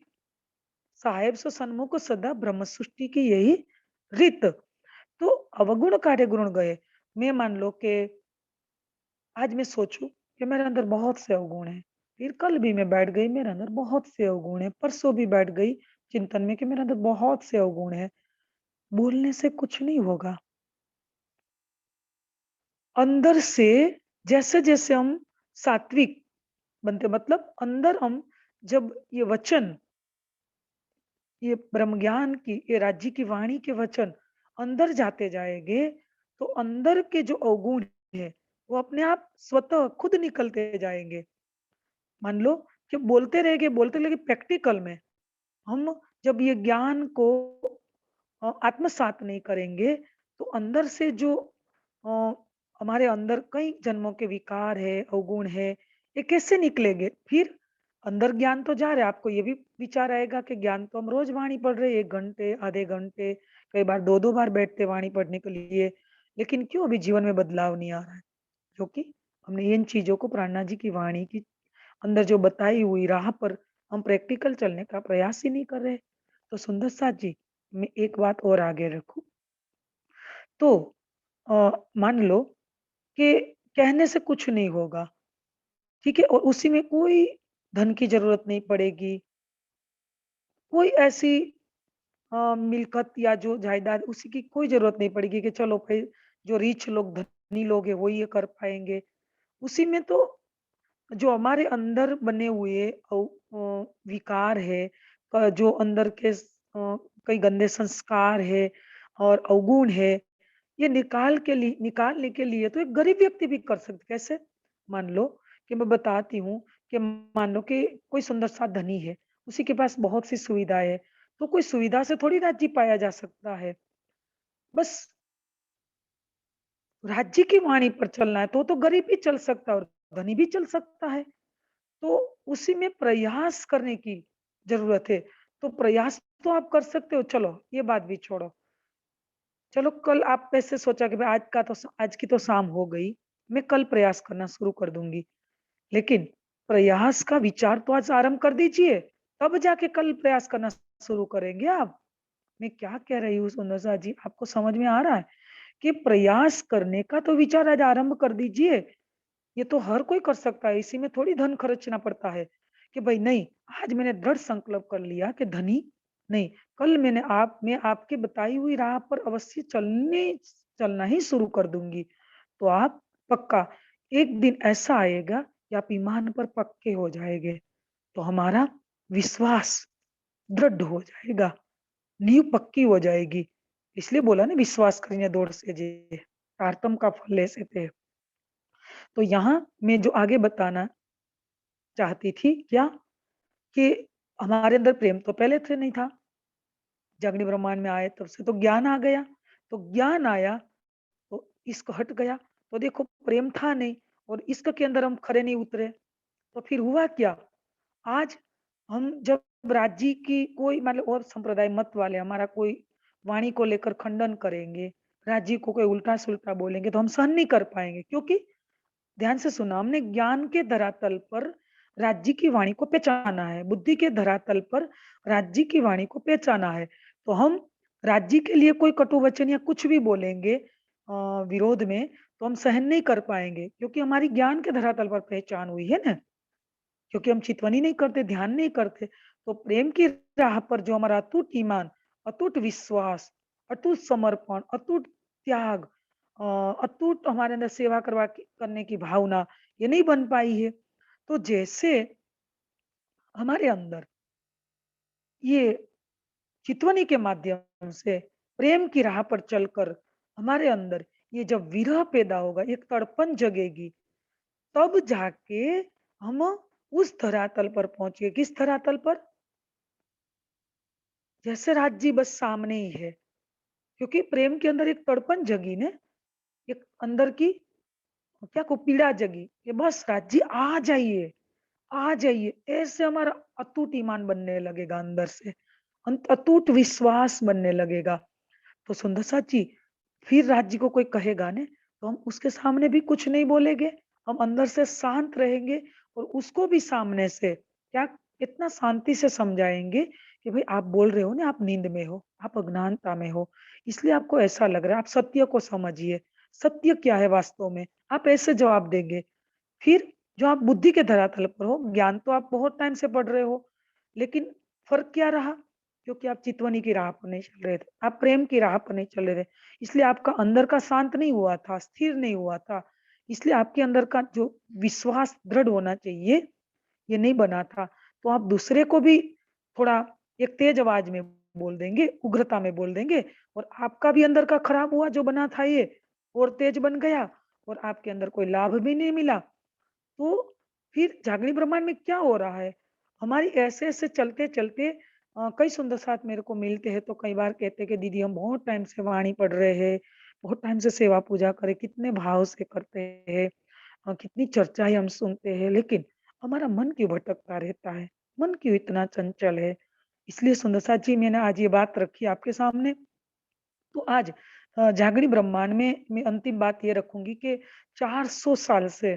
साहेब सो सन्मुख सदा ब्रह्म सृष्टि की यही रीत। तो अवगुण काढ़े गुण गए, मैं मान लो कि आज मैं सोचूं कि मेरे अंदर बहुत से अवगुण हैं, फिर कल भी मैं बैठ गई मेरे अंदर बहुत से अवगुण हैं, परसों भी बैठ गई चिंतन में कि मेरे अंदर बहुत से अवगुण हैं। बोलने से कुछ नहीं होगा। अंदर से जैसे-जैसे हम सात्विक बनते, मतलब अंदर हम जब ये वचन, ये ब्रह्म ज्ञान की, ये राज्य की वाणी के वचन अंदर जाते जाएँगे, तो अंदर के जो अवगुण है, वो अपने आप स्वतः खुद निकलते जाएँगे। मान लो कि बोलते रहे प्रैक्टिकल में हम जब ये ज्ञान को आत्मसात नहीं करेंगे, तो अंदर से जो अ, हमारे अंदर कई जन्मों के विकार है, अवगुण है, ये कैसे निकलेंगे? फिर अंदर ज्ञान तो जा रहा है, आपको ये भी विचार आएगा कि ज्ञान तो हम रोज वाणी पढ़ रहे हैं, 1 घंटे, आधे घंटे, कई बार 2-2 बार बैठते हैं वाणी पढ़ने के लिए, लेकिन क्यों अभी जीवन में बदलाव नहीं आ रहा है? क्योंकि हमने इन चीजों को प्राणनाथ जी की वाणी की अंदर जो बताई हुई राह पर हम प्रैक्टिकल चलने का प्रयास ही नहीं कर रहे। तो सुंदर साथ जी, मैं एक बात और आगे रखूं तो मान लो कि कहने से कुछ नहीं होगा, ठीक है, और उसी में कोई धन की जरूरत नहीं पड़ेगी, कोई ऐसी मिल्कत या जो जायदाद उसी की कोई ज़रूरत नहीं पड़ेगी कि चलो भई जो रिच लोग धनी लोग हैं वो ये कर पाएँगे। उसी में तो जो हमारे अंदर बने हुए विकार है, जो अंदर के कई गंदे संस्कार है और अवगुण है, ये निकालने के लिए तो एक गरीब व्यक्ति भी कर सकता है। कैसे? मान लो कि मैं बताती हूँ कि मान लो कि कोई सुंदर सा धनी है, उसी के पास बहुत सी सुविधाएँ हैं, तो कोई सुविधा से थोड़ी राज्य पाया जा सकता है। बस राज्य की वाणी पर चलना है तो गरीब भी चल सकता है और धनी भी चल सकता है। तो उसी में प्रयास करने की ज़रूरत है। तो प्रयास तो आप कर सकते हो, चलो ये बात भी छोड़ो। चलो कल आप ऐसे सोचा कि भाई आज की तो शाम हो गई, मैं कल प्रयास करना शुरू कर दूँगी। लेकिन प्रयास का विचार तो आज आरंभ कर दीजिए, तब जाके कल प्रयास करना शुरू करेंगे आप। मैं क्या कह रही हूँ सुंदरसा जी, आपको समझ में आ रहा है? कि प्रयास करने का तो विचार आज आरंभ कर दीजिए। ये तो हर कोई कर सकता है, इसी में थोड़ी धन खर्चना पड़ता है कि भाई नहीं, आज मैंने दृढ़ संकल्प कर लिया कि धनी नहीं, कल मैं आपकी बताई हुई राह पर अवश्य चलना ही शुरू कर दूँगी। तो आप पक्का एक दिन ऐसा आएगा कि आप ईमान पर पक्के हो जाएँगे। तो हमारा विश्वास दृढ़ हो जाएगा, नींव पक्की हो जाएगी। इसलिए बोला ना विश्वास करिए दृढ़ से जे, आर्तम का फल ऐसे थे। तो यहाँ मैं जो आगे बताना चाहती थी क्या कि हमारे अंदर प्रेम तो पहले से नहीं था। जागनी ब्रह्मांड में आए तब से तो ज्ञान आ गया। तो ज्ञान आया तो इश्क हट गया। तो देखो प्रेम था नहीं और इश्क के अंदर हम खरे नहीं उतरे। तो फिर हुआ क्या? आज हम जब राज्य की कोई मतलब और संप्रदाय मत वाले हमारा कोई वाणी को लेकर खंडन करेंगे, राज्य को कोई उल्टा-सुल्टा बोलेंगे तो हम सहन नहीं कर पाएँगे क्योंकि ध्यान से सुना हमने ज्ञान के धरातल पर राज्य की वाणी को पहचाना है, बुद्धि के धरातल पर राज्य की वाणी को पहचाना है। तो हम राज्य के लिए कोई कटु वचन या कुछ भी बोलेंगे विरोध में तो हम सहन नहीं कर पाएँगे क्योंकि हमारी ज्ञान के धरातल पर पहचान हुई है ना। क्योंकि हम चितवनी नहीं करते, ध्यान नहीं करते। तो प्रेम की राह पर जो हमारा अटूट ईमान, अटूट विश्वास, अटूट समर्पण, अटूट त्याग अ, अटूट हमारे अंदर सेवा करने की भावना, ये नहीं बन पाई है। तो जैसे हमारे अंदर ये चितवनी के माध्यम से प्रेम की राह पर चलकर हमारे अंदर ये जब विरह पैदा होगा, एक तड़पन जगेगी, तब जाके हम उस धरातल पर पहुँचे। किस धरातल पर? जैसे राज्य बस सामने ही है, क्योंकि प्रेम के अंदर एक तड़पन जगी ने, एक अंदर की क्या को पीड़ा जगी कि बस राज्य आ जाइए, ऐसे हमारा अटूट ईमान बनने लगेगा अंदर से, अटूट विश्वास बनने लगेगा। तो सुंदर साची फिर राज्य को कोई कहेगा ने तो हम उसके सामने भी कुछ नहीं बोलेंगे, हम अंदर से शांत रहेंगे और उसको भी सामने से क्या इतना शांति से समझाएँगे कि भई आप बोल रहे हो ना आप नींद में हो, आप अज्ञानता में हो, इसलिए आपको ऐसा लग रहा है, आप सत्य को समझिए, सत्य क्या है वास्तव में? आप ऐसे जवाब देंगे। फिर जो आप बुद्धि के धरातल पर हो, ज्ञान तो आप बहुत टाइम से पढ़ रहे हो, लेकिन फ़र्क क्या रहा? क्योंकि आप चितवनी की राह पर नहीं चल रहे थे, आप प्रेम की राह पर नहीं चल रहे थे। इसलिए आपका अंदर का शांत नहीं हुआ था, स्थिर नहीं हुआ था। इसलिए आपके अंदर का जो विश्वास दृढ़ होना चाहिए, ये नहीं बना था। तो आप दूसरे को भी थोड़ा एक तेज आवाज़ में बोल देंगे, उग्रता में बोल देंगे और आपका भी अंदर का खराब हुआ जो बना था ये और तेज बन गया और आपके अंदर कोई लाभ भी नहीं मिला। तो फिर जागरण ब्रह्मांड में क्या हो रहा है? हमारी ऐसे-ऐसे चलते-चलते कई सुंदर साथ मेरे को मिलते हैं तो कई बार कहते हैं कि दीदी हम बहुत टाइम से वाणी पढ़ रहे हैं, बहुत टाइम से सेवा पूजा करे, कितने भाव से करते हैं कितनी चर्चाएँ हम सुनते हैं, लेकिन हमारा मन क्यों भटकता रहता है? मन क्यों इतना चंचल है? इसलिए सुंदर साथ जी मैंने आज ये बात रखी आपके सामने। तो आज जागरण ब्रह्मांड में मैं अंतिम बात ये रखूँगी कि 400 साल से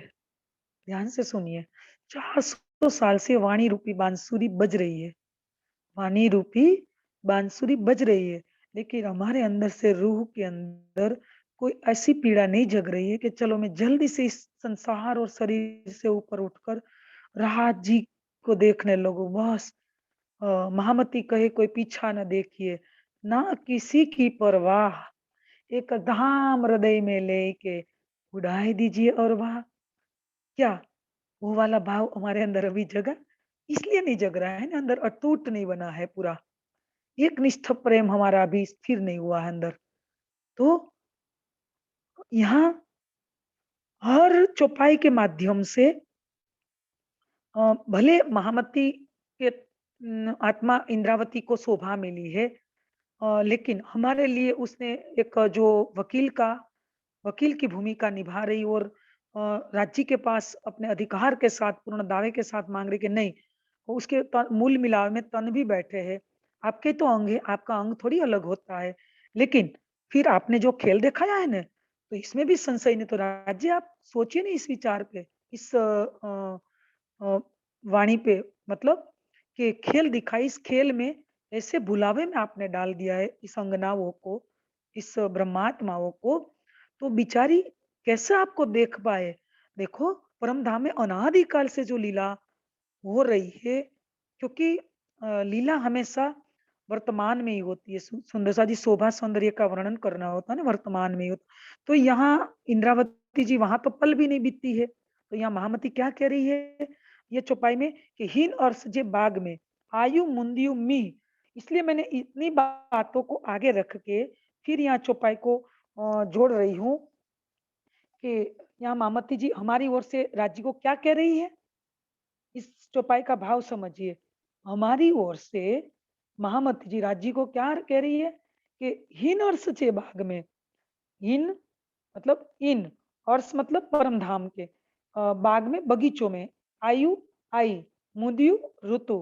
ध्यान से सुनिए, 400 साल से वाणी रूपी बांसुरी बज रही है। वाणी रूपी बांसुरी बज रही है, लेकिन हमारे अंदर से रूह के अंदर कोई ऐसी पीड़ा नहीं जग रही है कि चलो मैं जल्दी से इस संसार और शरीर से ऊपर उठकर राहत जी को देखने लगूँ। बस महामती कहे कोई पीछा ना देखिए। ना किसी की परवाह, एक धाम हृदय में लेके उड़ाए दीजिए और वाह! क्या वो वाला भाव हमारे अंदर अभी जगा? इसलिए नहीं जग रहा है ना, अंदर अटूट नहीं बना है पूरा। एक निष्ठ प्रेम हमारा अभी स्थिर नहीं हुआ है अंदर। तो यहाँ हर चौपाई के माध्यम से भले महामती के आत्मा इंद्रावती को शोभा मिली है, लेकिन हमारे लिए उसने एक जो वकील का वकील की भूमिका निभा रही और राज्य के पास अपने अधिकार के साथ पूर्ण दावे के साथ मांग रही कि नहीं, वो उसके मूल मिलाव में तन भी बैठे हैं। आपके तो अंग है, आपका अंग थोड़ी अलग होता है। लेकिन फिर आपने जो खेल दिखाया है ना, तो इसमें भी संशय नहीं, तो राज्य आप सोचिए ना इस विचार पे, इस अ, वाणी पे, मतलब कि खेल दिखाई, इस खेल में ऐसे बुलावे में आपने डाल दिया है इस अंगनाओं को, इस ब्रह्मात्माओं को, तो बेचारी कैसे आपको देख पाए। देखो, परम धाम में अनादि काल से जो लीला हो रही है, क्योंकि लीला हमेशा वर्तमान में ही होती है। सुंदरसा जी, शोभा सौंदर्य का वर्णन करना होता है ना, वर्तमान में ही होता। तो यहाँ इंद्रावती जी वहां तो पल भी नहीं बीतती है, तो यहाँ महामती क्या कह रही है ये चौपाई में कि हीन अर्स जे बाग में आयु मुंदियु मी। इसलिए मैंने इतनी बातों को आगे रख के फिर यहाँ चौपाई को जोड़ रही हूँ कि यहाँ महामती जी हमारी ओर से राज्य को क्या कह रही है। इस चौपाई का भाव समझिए। हमारी ओर से महामती जी राज्य को क्या कह रही है कि हिन और सचे भाग में, हिन मतलब इन, अर्स मतलब परम धाम के, बाग में बगीचों में, आयु आई, मुदियु ऋतु,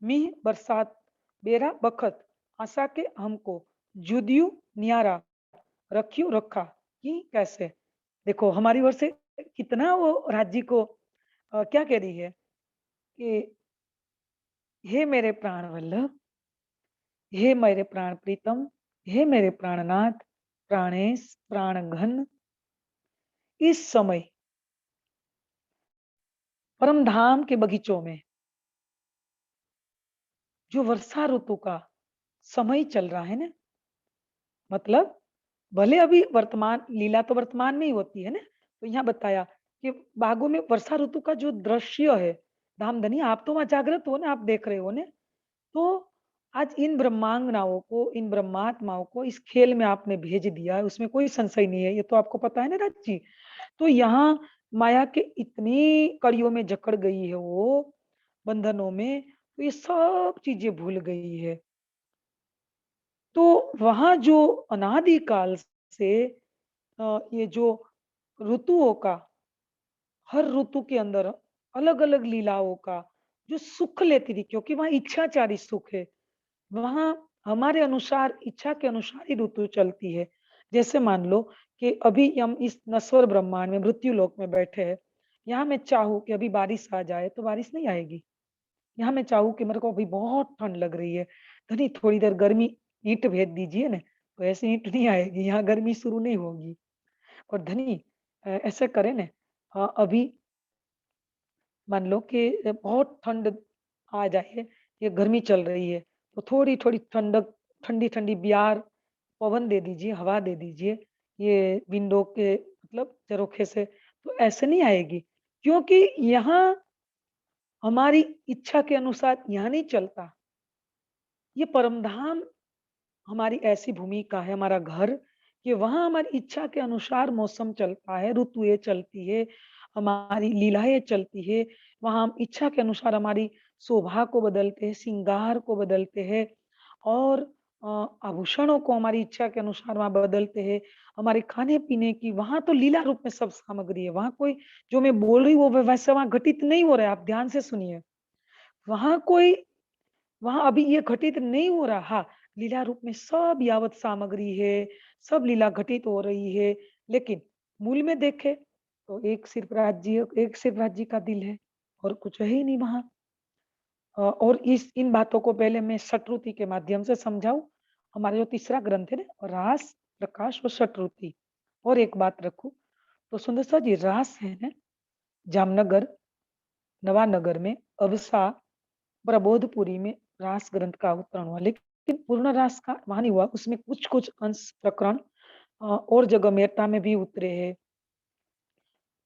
मीह बरसात, बेरा बखत, आशा के हमको, जुदियु न्यारा, रखियो रखा, कि कैसे। देखो हमारी ओर से कितना वो राज्य को क्या कह रही है कि हे मेरे प्राण वल्लभ, हे मेरे प्राण प्रीतम, हे मेरे प्राणनाथ, प्राणेश, प्राणघन, इस समय परम धाम के बगीचों में जो वर्षा ऋतु का समय चल रहा है ना, मतलब भले अभी वर्तमान लीला तो वर्तमान में ही होती है ना, तो यहाँ बताया कि बागों में वर्षा ऋतु का जो दृश्य है, धामधनी आप तो वहां जागृत हो ना, आप देख रहे हो ना, तो आज इन ब्रह्मांगनाओं को, इन ब्रह्मात्माओं को इस खेल में आपने भेज दिया है, उसमें कोई संशय नहीं है, ये तो आपको पता है ना राज जी। तो यहाँ माया के इतनी कड़ियों में जकड़ गई है वो, बंधनों में, तो ये सब चीजें भूल गई है। तो वहाँ जो अनादि काल से ये जो ऋतुओं का, हर ऋतु के अंदर अलग-अलग लीलाओं का जो सुख लेती थी, क्योंकि वहाँ इच्छाचारी सुख है। वहाँ हमारे अनुसार, इच्छा के अनुसार ही ऋतु चलती है। जैसे मान लो कि अभी हम इस नश्वर ब्रह्मांड में, मृत्यु लोक में बैठे हैं। यहाँ मैं चाहूँ कि अभी बारिश आ जाए, तो बारिश नहीं आएगी। यहाँ मैं चाहूँ कि मेरे को अभी बहुत ठंड लग रही है, धनी थोड़ी देर गर्मी ईंट भेज दीजिए ना, तो ऐसे ईंट नहीं आएगी, यहाँ गर्मी शुरू नहीं होगी। और धनी ऐसे करें ना, अभी मान लो कि बहुत ठंड आ जाए, ये गर्मी चल रही है, तो थोड़ी-थोड़ी ठंडक, ठंडी-ठंडी ब्यार पवन दे दीजिए, हवा दे दीजिए, ये विंडो के मतलब झरोखे से, तो ऐसे नहीं आएगी। क्योंकि यहाँ हमारी इच्छा के अनुसार यहाँ नहीं चलता। ये परमधाम हमारी ऐसी भूमिका है, हमारा घर, कि वहाँ हमारी इच्छा के अनुसार मौसम चलता है, ऋतुएँ चलती है, हमारी लीलाएँ चलती है। वहाँ हम इच्छा के अनुसार हमारी शोभा को बदलते हैं, श्रृंगार को बदलते हैं और आभूषणों को हमारी इच्छा के अनुसार वहाँ बदलते हैं। हमारे खाने-पीने की वहाँ तो लीला रूप में सब सामग्री है। वहाँ कोई जो मैं बोल रही हूँ वो वैसा वहाँ घटित नहीं हो रहा है, आप ध्यान से सुनिए। वहाँ कोई वहाँ अभी ये घटित नहीं हो रहा। हाँ, लीला रूप में सब यावत सामग्री है, सब लीला घटित हो रही है, लेकिन मूल में देखें तो एक सिर्फ राज्य का दिल है और कुछ है ही नहीं वहाँ। और इस इन बातों को पहले मैं शतरुति के माध्यम से समझाऊँ। हमारा जो तीसरा ग्रंथ है ना, रास, प्रकाश और शतरुति। और एक बात रखूँ, तो सुंदर सा जी रास है ना, जामनगर, नवानगर में, अविसा, प्रबोधपुरी में रास ग्रंथ का अवतरण हुआ। लेकिन पूर्ण रास का वहाँ नहीं हुआ, उसमें कुछ-कुछ अंश प्रकरण और जगह मेरठा में भी उतरे हैं।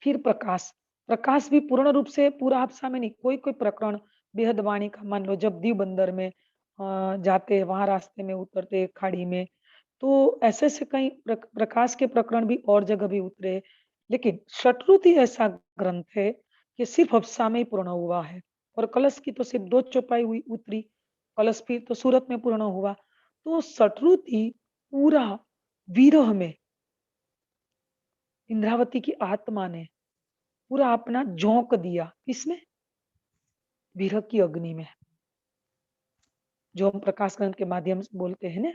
फिर प्रकाश, प्रकाश भी पूर्ण रूप से पूरा हादसा में नहीं, कोई-कोई प्रकरण बेहद वाणी का मान लो जब दीव बंदर में जाते हैं, वहाँ रास्ते में उतरते हैं खाड़ी में, तो ऐसे-ऐसे कई प्रकाश के प्रकरण भी और जगह भी उतरे। लेकिन शतरुति ऐसा ग्रंथ है कि सिर्फ़ हफ्सा में ही पूर्ण हुआ है और कलश की तो सिर्फ़ 2 चौपाई हुई उतरी, कलश फिर तो सूरत में पूर्ण हुआ। तो शतरुति पूरा विरह में इंद्रावती की आत्मा ने पूरा अपना झोंक दिया, किसमें? विरह की अग्नि में, जो हम प्रकाश ग्रंथ के माध्यम से बोलते हैं ना,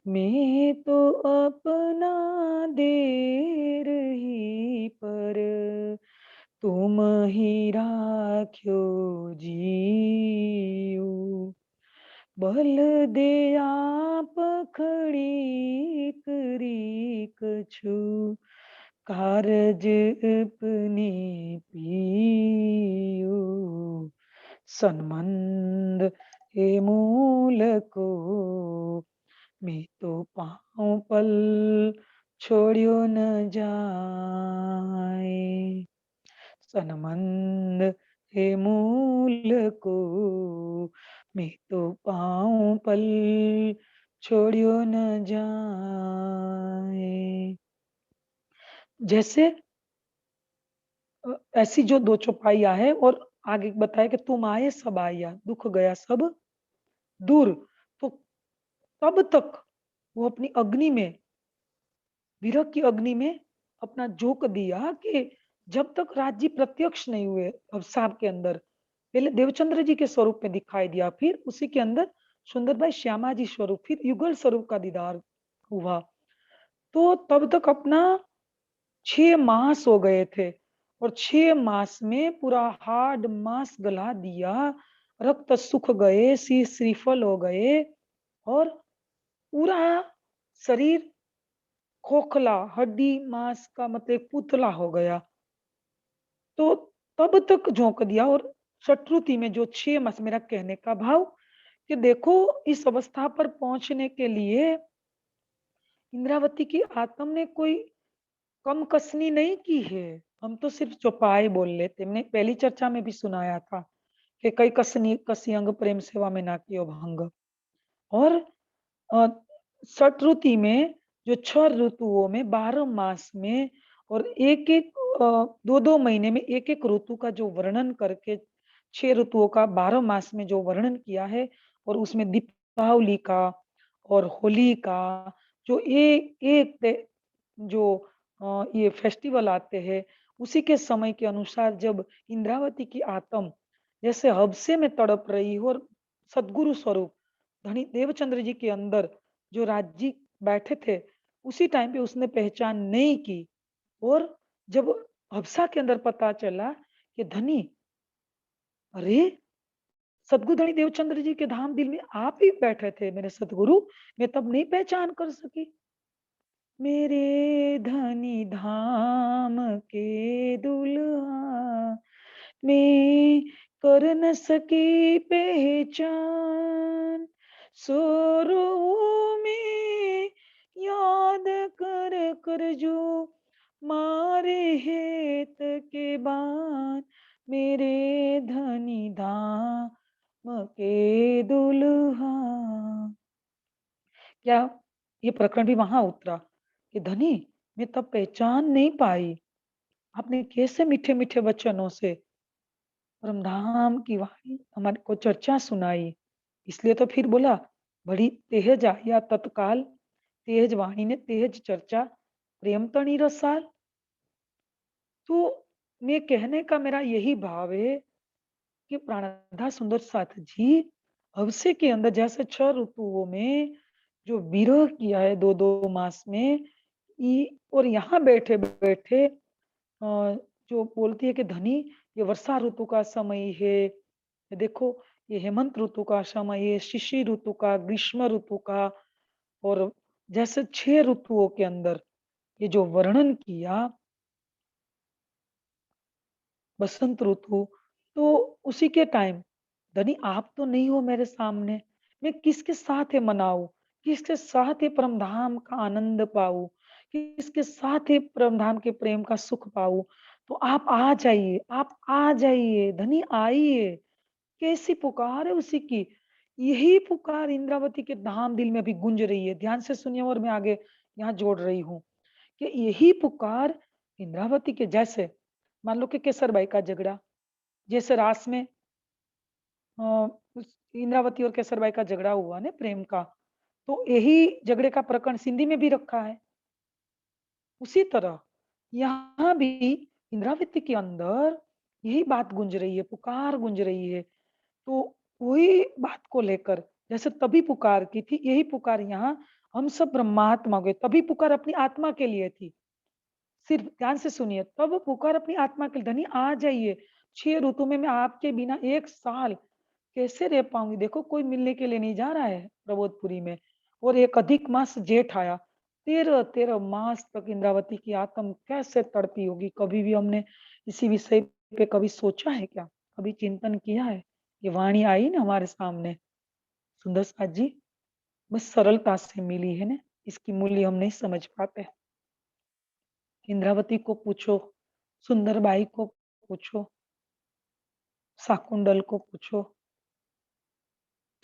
मैं तो अपना दे रही पर तुम ही राख्यो जीव बल दे आप खड़ी करी कछु कारज अपने पियो सनमंद हे मूल को मैं तो पाँव पल छोड़ियो न जाए सनमंद हे मूल को मैं तो पाँव पल छोड़ियो न जाए जैसे ऐसी जो दो चौपाइयाँ है और आगे बताया कि तुम आए सब आया दुख गया सब दूर तो तब तक वो अपनी अग्नि में विरह की अग्नि में अपना झोंक दिया कि जब तक राज्य प्रत्यक्ष नहीं हुए अवसाप के अंदर पहले देवचंद्र जी के स्वरूप में दिखाई दिया फिर उसी के अंदर सुंदर भाई श्यामा जी स्वरूप फिर युगल स्वरूप का दीदार हुआ तो तब तक अपना 6 मास हो गए थे और 6 मास में पूरा हाड मांस गला दिया रक्त सूख गए सी श्रीफल हो गए और पूरा शरीर खोखला, हड्डी मांस का मतलब एक पुतला हो गया। तो तब तक झोंक दिया और शत्रुति में जो 6 मास मेरा कहने का भाव कि देखो इस अवस्था पर पहुँचने के लिए इंद्रावती की आत्म ने कोई कम कसनी नहीं की है। हम तो सिर्फ चौपाई बोल लेते। हमने पहली चर्चा में भी सुनाया था कि कई कसनी कसी अंग प्रेम सेवा में ना कियो भंग और अ, षट में जो 6 ऋतुओं में 12 मास में और एक-एक 2-2 महीने में एक-एक ऋतु का जो वर्णन करके 6 ऋतुओं का 12 मास में जो वर्णन किया है और उसमें दीपावली का और होली का जो एक ते जो ये फेस्टिवल आते हैं, उसी के समय के अनुसार जब इंद्रावती की आत्म जैसे हबसे में तड़प रही हो और सद्गुरु स्वरूप धनी देवचंद्र जी के अंदर जो राजी बैठे थे, उसी टाइम पे उसने पहचान नहीं की और जब हबसा के अंदर पता चला कि धनी, अरे! सद्गुरु धनी देवचंद्र जी के धाम दिल में आप ही बैठे थे मेरे सतगुरु, मैं तब नहीं पहचान कर सकी। मेरे धनी धाम के दुल्हा मैं कर न सकी पहचान सुरों में याद कर कर जो मारे हेत के बान मेरे धनी धाम के दुल्हा क्या ये प्रकरण भी वहां उतरा कि धनी मैं तब पहचान नहीं पाई आपने कैसे मीठे मीठे वचनों से परमधाम की वाणी हमारे को चर्चा सुनाई इसलिए तो फिर बोला बड़ी तेज आया तत्काल तेज वाणी ने तेज चर्चा प्रेम तणी रसाल तो मैं कहने का मेरा यही भाव है कि प्राणधा सुंदर साथ जी हवसे के अंदर जैसे 6 ऋतुओं में जो विरह किया है 2-2 मास में और यहाँ बैठे बैठे जो बोलती है कि धनी ये वर्षा ऋतु का समय है ये देखो ये हेमंत ऋतु का समय है शिशिर ऋतु का ग्रीष्म ऋतु का और जैसे 6 ऋतुओं के अंदर ये जो वर्णन किया बसंत ऋतु तो उसी के टाइम धनी आप तो नहीं हो मेरे सामने मैं किसके साथ ये मनाऊँ? किसके साथ ये परम धाम का आनंद पाऊँ? किसके साथ ये परम धाम के प्रेम का सुख पाऊँ? तो आप आ जाइए, धनी आइए। कैसी पुकार है उसी की। यही पुकार इंद्रावती के धाम दिल में अभी गूंज रही है। ध्यान से सुनिए और मैं आगे यहाँ जोड़ रही हूँ कि यही पुकार इंद्रावती के जैसे मान लो कि केसरबाई का झगड़ा, जैसे रास में अ, उस इंद्रावती और केसरबाई का झगड़ा हुआ ना प्रेम का, तो यही झगड़े का प्रकरण सिंधी में भी रखा है। उसी तरह यहाँ भी इंद्रावती के अंदर यही बात गूंज रही है, पुकार गूंज रही है। तो वही बात को लेकर जैसे तभी पुकार की थी, यही पुकार यहाँ हम सब ब्रह्मात्मा हो गए। तभी पुकार अपनी आत्मा के लिए थी। सिर्फ ध्यान से सुनिए, तब पुकार अपनी आत्मा के लिए, धनी आ जाइए। 6 ऋतु में मैं आपके बिना 1 साल कैसे रह पाऊँगी? देखो कोई मिलने के लिए नहीं जा रहा है प्रबोधपुरी में और एक अधिक मास जेठ आया। 13 मास तक इंद्रावती की आत्मा कैसे तड़पी होगी? कभी भी हमने इसी विषय पे कभी सोचा है क्या? कभी चिंतन किया है? ये वाणी आई ना हमारे सामने, सुंदर साथ जी, बस सरलता से मिली है ना, इसकी मूल्य हम नहीं समझ पाते। इंद्रावती को पूछो, सुंदरबाई को पूछो, शाकुंतल को पूछो।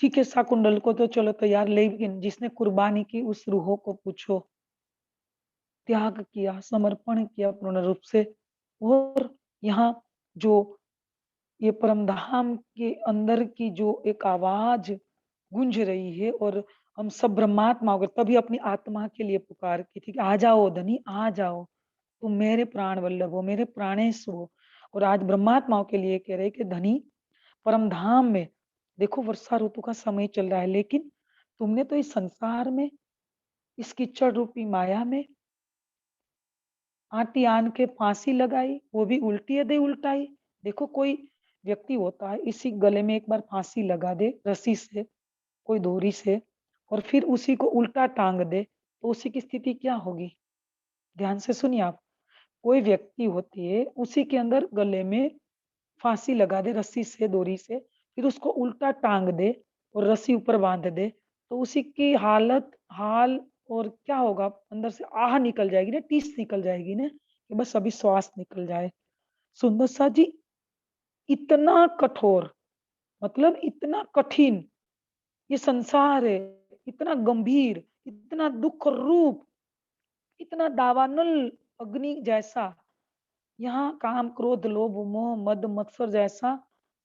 ठीक है, शाकुंतल को तो चलो तैयार, लेकिन जिसने कुर्बानी की उस रूहों को पूछो, त्याग किया, समर्पण किया पूर्ण रूप से। और यहाँ जो ये परम धाम के अंदर की जो एक आवाज गूंज रही है और हम सब ब्रह्मात्मा हो गए, तभी अपनी आत्मा के लिए पुकार की थी कि आ जाओ धनी, आ जाओ, तुम मेरे प्राण वल्लभ हो, मेरे प्राणेश हो। और आज ब्रह्मात्माओं के लिए कह रहे कि धनी परम धाम में देखो वर्षा ऋतु का समय चल रहा है, लेकिन तुमने तो इस संसार में, इस कीचड़ रूपी माया में आटी आन के फांसी लगाई, वो भी उल्टी दे उल्टाई। देखो कोई व्यक्ति होता है इसी गले में एक बार फांसी लगा दे रस्सी से, कोई डोरी से, और फिर उसी को उल्टा टांग दे, तो उसी की स्थिति क्या होगी? ध्यान से सुनिए आप। कोई व्यक्ति होती है उसी के अंदर गले में फांसी लगा दे रस्सी से, डोरी से, फिर उसको उल्टा टांग दे और रस्सी ऊपर बांध दे, तो उसी की हाल और क्या होगा? अंदर से आह निकल जाएगी ना, टीस निकल जाएगी ना, कि बस अभी श्वास निकल जाए। सुंदर सा जी, इतना कठोर, मतलब इतना कठिन ये संसार है, इतना गंभीर, इतना दुख रूप, इतना दावानल अग्नि जैसा। यहाँ काम, क्रोध, लोभ, मोह, मद, मत्सर जैसा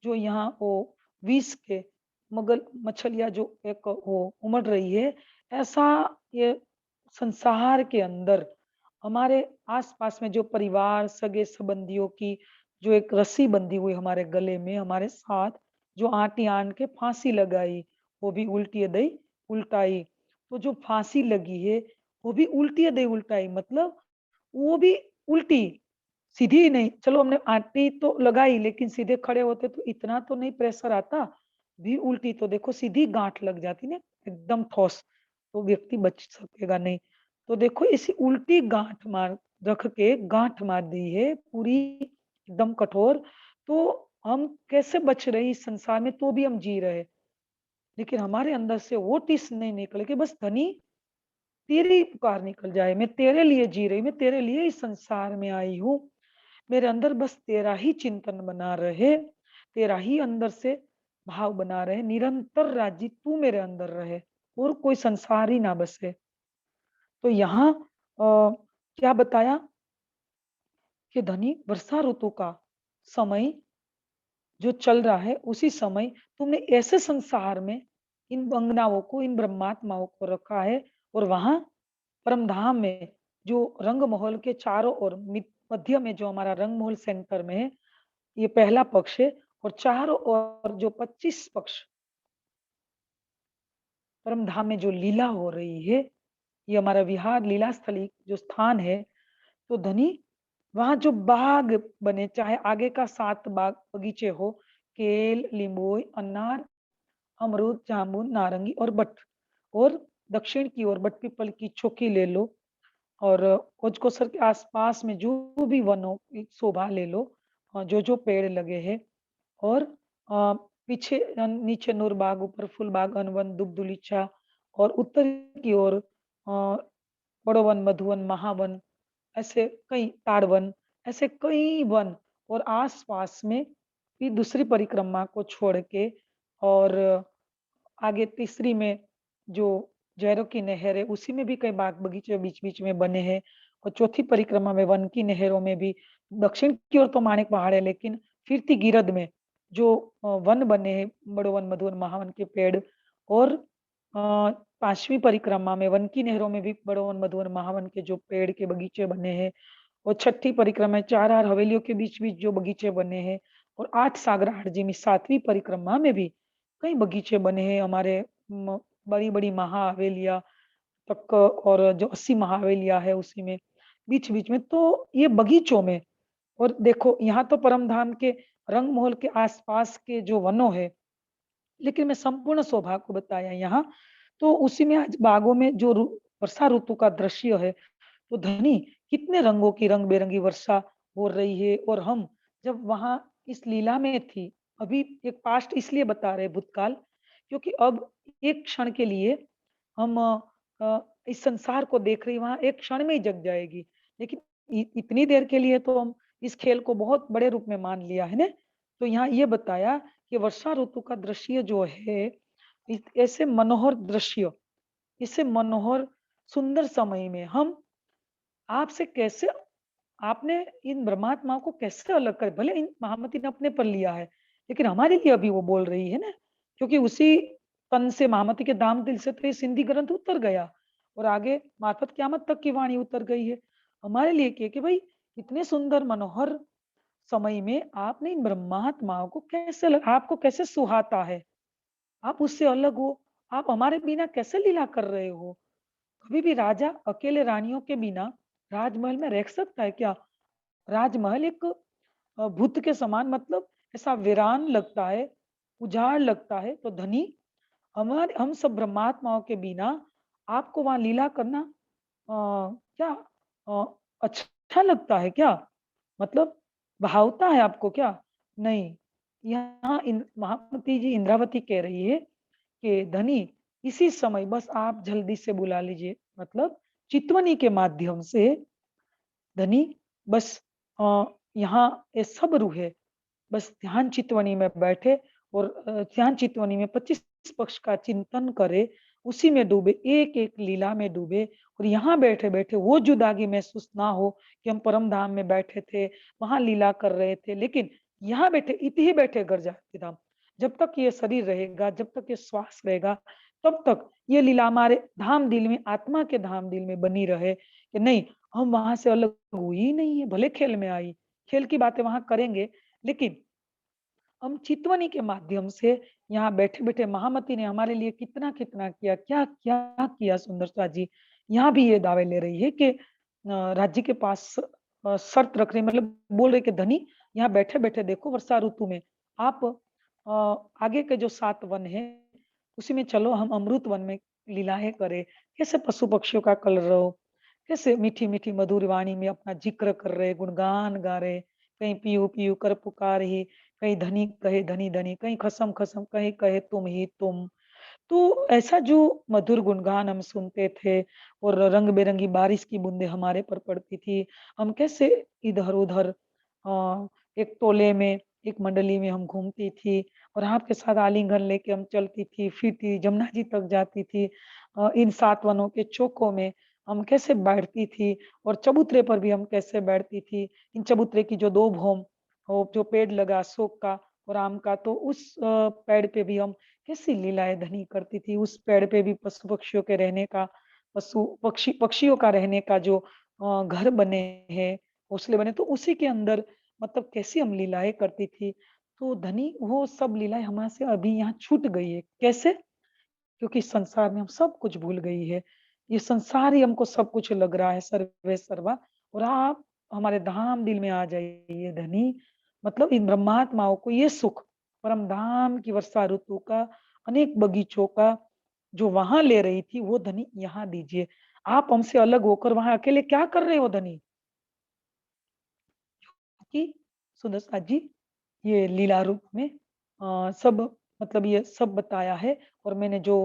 जो यहाँ वो विष के मगल मछलियाँ जो एक वो उमड़ रही है, ऐसा ये संसार के अंदर हमारे आस-पास में जो परिवार, सगे-संबंधियों की जो एक रस्सी बंधी हुई हमारे गले में, हमारे साथ जो आंटी-आन के फांसी लगाई, वो भी उल्टी दई उल्टाई। तो जो फांसी लगी है, वो भी उल्टी दई उल्टाई, मतलब वो भी उल्टी, सीधी नहीं। चलो हमने आंटी तो लगाई लेकिन सीधे खड़े होते तो इतना तो नहीं प्रेशर आता, भी उल्टी तो देखो सीधी गाँठ लग जाती ना, एकदम ठोस, तो व्यक्ति बच सकेगा नहीं। तो देखो इसी उल्टी गाँठ मार रख के गाँठ मार दी है पूरी एकदम कठोर, तो हम कैसे बच रहे इस संसार में, तो भी हम जी रहे। लेकिन हमारे अंदर से वो टिस नहीं निकले कि बस धनी तेरी पुकार निकल जाए, मैं तेरे लिए जी रही, मैं तेरे लिए इस संसार में आई हूँ। मेरे अंदर बस तेरा ही चिंतन बना रहे, तेरा ही अंदर से भाव बना रहे, निरंतर राज्य तू मेरे अंदर रहे और कोई संसार ही ना बसे। तो यहाँ क्या बताया कि धनी वर्षा ऋतु का समय जो चल रहा है, उसी समय तुमने ऐसे संसार में इन वंदनाओं को, इन ब्रह्मात्माओं को रखा है और वहाँ परम धाम में जो रंग महल के चारों ओर मध्य में जो हमारा रंग महल सेंटर में है, ये पहला पक्ष है और चारों ओर जो 25 पक्ष परम धाम में जो लीला हो रही है, ये हमारा विहार लीला स्थली जो स्थान है, तो धनी वहाँ जो बाग बने, चाहे आगे का 7 बाग बगीचे हो, केल, लींबोई, अनार, अमरूद, जामुन, नारंगी और बट, और दक्षिण की ओर बट पीपल की चौकी ले लो और ओजकोसर के आसपास में जो भी वनों की शोभा ले लो, जो-जो पेड़ लगे हैं और पीछे नीचे नूरबाग, ऊपर फूलबाग, अनवन, दुगदुलिचा और उत्तर की ओर बड़ोवन, मधुवन, महावन, ऐसे कई ताड़वन, ऐसे कई वन और आस-पास में भी दूसरी परिक्रमा को छोड़ के और आगे तीसरी में जो जैरों की नहर है, उसी में भी कई बाग-बगीचे बीच-बीच में बने हैं और चौथी परिक्रमा में वन की नहरों में भी दक्षिण की ओर तो माणिक पहाड़ है, लेकिन फिरती गिरद में जो वन बने हैं, बड़ोवन, मधुवन, महावन के पेड़ और 5वीं परिक्रमा में वन की नहरों में भी बड़ोवन, मधुवन, महावन के जो पेड़ के बगीचे बने हैं और छठी परिक्रमा में 4 हवेलियों के बीच-बीच जो बगीचे बने हैं और 8 सागर आठजी में 7वीं परिक्रमा में भी कई बगीचे बने हैं हमारे म बड़ी-बड़ी महाहवेलियाँ तक और जो 80 महाहवेलियाँ है उसी में, बीच-बीच में। तो ये बगीचों में और देखो यहाँ तो परमधाम के रंग-महल के आस-पास के जो वनों है, लेकिन मैं संपूर्ण शोभा को बताया यहाँ, तो उसी में आज बागों में जो वर्षा ऋतु का दृश्य है तो धनी कितने रंगों की रंग-बिरंगी वर्षा हो रही है और हम जब वहाँ इस लीला में थी, अभी एक पास्ट इसलिए बता रहे हैं भूतकाल, क्योंकि अब एक क्षण के लिए हम इस संसार को देख रही वहाँ एक क्षण में ही जग जाएगी। लेकिन इतनी देर के लिए तो हम इस खेल को बहुत बड़े रूप में मान लिया है ना? तो यहाँ ये बताया कि वर्षा ऋतु का दृश्य जो है, ऐसे मनोहर दृश्य, इसे मनोहर सुंदर समय में हम आपसे कैसे आपने इन ब्रह्मात्माओं को कैसे अलग कर भले इन महामती ने अपने पर लिया है, लेकिन हमारे लिए अभी वो बोल रही है ना, क्योंकि उसी तन से महामती के दाम दिल से तो ये सिंधी ग्रंथ उतर गया और आगे मार्फत क़यामत तक की वाणी उतर गई है। हमारे लिए क्या है कि भाई इतने सुंदर मनोहर समय में आपने इन ब्रह्मात्माओं को कैसे आपको कैसे सुहाता है? आप उससे अलग हो, आप हमारे बिना कैसे लीला कर रहे हो? कभी भी राजा अकेले रानियों के बिना राजमहल में रह सकता है क्या? राजमहल एक भूत के समान मतलब ऐसा वीरान लगता है, उजाड़ लगता है, तो धनी हम सब ब्रह्मात्माओं के बिना आपको वहाँ लीला करना क्या अ, अच्छा लगता है क्या? मतलब भावता है आपको क्या? नहीं, यहाँ महामती जी इंद्रावती कह रही है कि धनी इसी समय बस आप जल्दी से बुला लीजिए, मतलब चितवनी के माध्यम से धनी बस यहाँ ये सब रूहे बस ध्यान चितवनी में बैठे और ध्यान चितवनी में 25 पक्ष का चिंतन करे, उसी में डूबे, एक-एक लीला में डूबे और यहाँ बैठे-बैठे वो जुदागी महसूस ना हो कि हम परम धाम में बैठे थे, वहाँ लीला कर रहे थे। लेकिन यहाँ बैठे इत ही बैठे घर जाति धाम। जब तक ये शरीर रहेगा, जब तक ये श्वास रहेगा, तब तक ये लीला हमारे धाम दिल में, आत्मा के धाम दिल में बनी रहे कि नहीं, हम वहाँ से अलग हुई ही नहीं है, भले खेल में आई। खेल की बातें वहाँ करेंगे, लेकिन हम चितवनी के माध्यम से यहाँ बैठे-बैठे महामती ने हमारे लिए कितना-कितना किया, क्या-क्या किया सुंदरता जी। यहाँ भी ये दावे ले रही है कि राज्य के पास शर्त रख रही है मतलब बोल रही है कि धनी यहाँ बैठे-बैठे देखो वर्षा ऋतु में आप आगे के जो 7 वन हैं, उसी में चलो हम अमृत वन में लीलाएँ करें। कैसे पशु-पक्षियों का कलरव, कैसे मीठी-मीठी मधुर वाणी में अपना ज़िक्र कर रहे, गुणगान गा रहे, कहीं पीऊ-पीऊ कर पुकारहि, कहीं धनी कहे धनी-धनी, कहीं खसम-खसम कहीं कहे तुम ही तुम। तो ऐसा जो मधुर गुणगान हम सुनते थे और रंग-बिरंगी बारिश की बूंदें हमारे पर पड़ती थी, हम कैसे इधर-उधर एक टोले में, एक मंडली में हम घूमती थी और आपके साथ आलिंगन लेके हम चलती थी, फिरती, जमुना जी तक जाती थी। इन 7 वनों के चौकों में हम कैसे बैठती थी और चबूतरे पर भी हम कैसे बैठती थी। इन चबूतरे की जो 2 भौम वो जो पेड़ लगा अशोक का और आम का, तो उस पेड़ पे भी हम कैसी लीलाएँ धनी करती थी। उस पेड़ पे भी पशु-पक्षियों के रहने का पक्षियों का रहने का जो घर बने हैं, घोंसले बने, तो उसी के अंदर मतलब कैसी हम लीलाएँ करती थी। तो धनी वो सब लीलाएँ हमारे से अभी यहाँ छूट गई है। कैसे? क्योंकि इस संसार में हम सब कुछ भूल गई है। ये संसार ही हमको सब कुछ लग रहा है सर्वे सर्वा और आप हमारे धाम दिल में आ जाइए धनी। मतलब इन ब्रह्मात्माओं को ये सुख परम धाम की वर्षा ऋतु का अनेक बगीचों का जो वहाँ ले रही थी वो धनी यहाँ दीजिए। आप हमसे अलग होकर वहाँ अकेले क्या कर रहे हो धनी? कि सुंदर साथ जी ये लीला रूप में सब मतलब ये सब बताया है और मैंने जो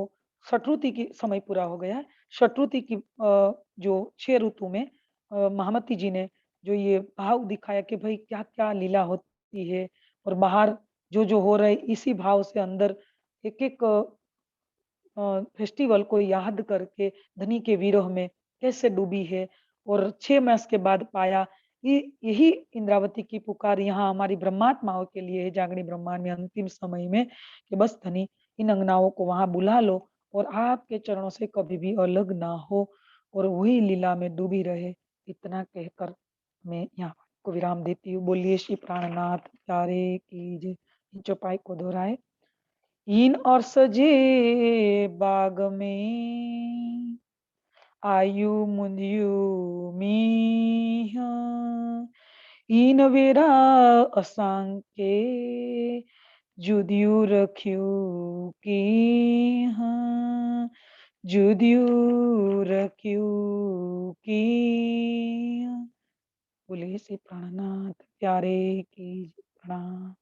शतरुति की समय पूरा हो गया है, शतरुति की जो 6 ऋतु में महामती जी ने जो ये भाव दिखाया कि भई क्या-क्या लीला होती है और बाहर जो हो रहा है इसी भाव से अंदर एक-एक फेस्टिवल को याद करके धनी के विरह में कैसे डूबी है और 6 मास के बाद पाया। ये यही इंद्रावती की पुकार यहाँ हमारी ब्रह्मात्माओं के लिए है, जागनी ब्रह्मांड में अंतिम समय में कि बस धनी इन अंगनाओं को वहाँ बुला लो और आपके चरणों से कभी भी अलग ना हो और वही लीला में डूबी रहे। इतना कहकर मैं यहाँ को विराम देती हूँ। बोलिए श्री प्राणनाथ प्यारे की जय। चौपाई को दोहराए। इन और सजे बाग में आयु मुंदियु मीहा इन वेरा असांके जुदियु रखियु की हाँ जुदियु रखियु की हाँ। बोले श्री प्राणनाथ प्यारे की जय। प्रणाम।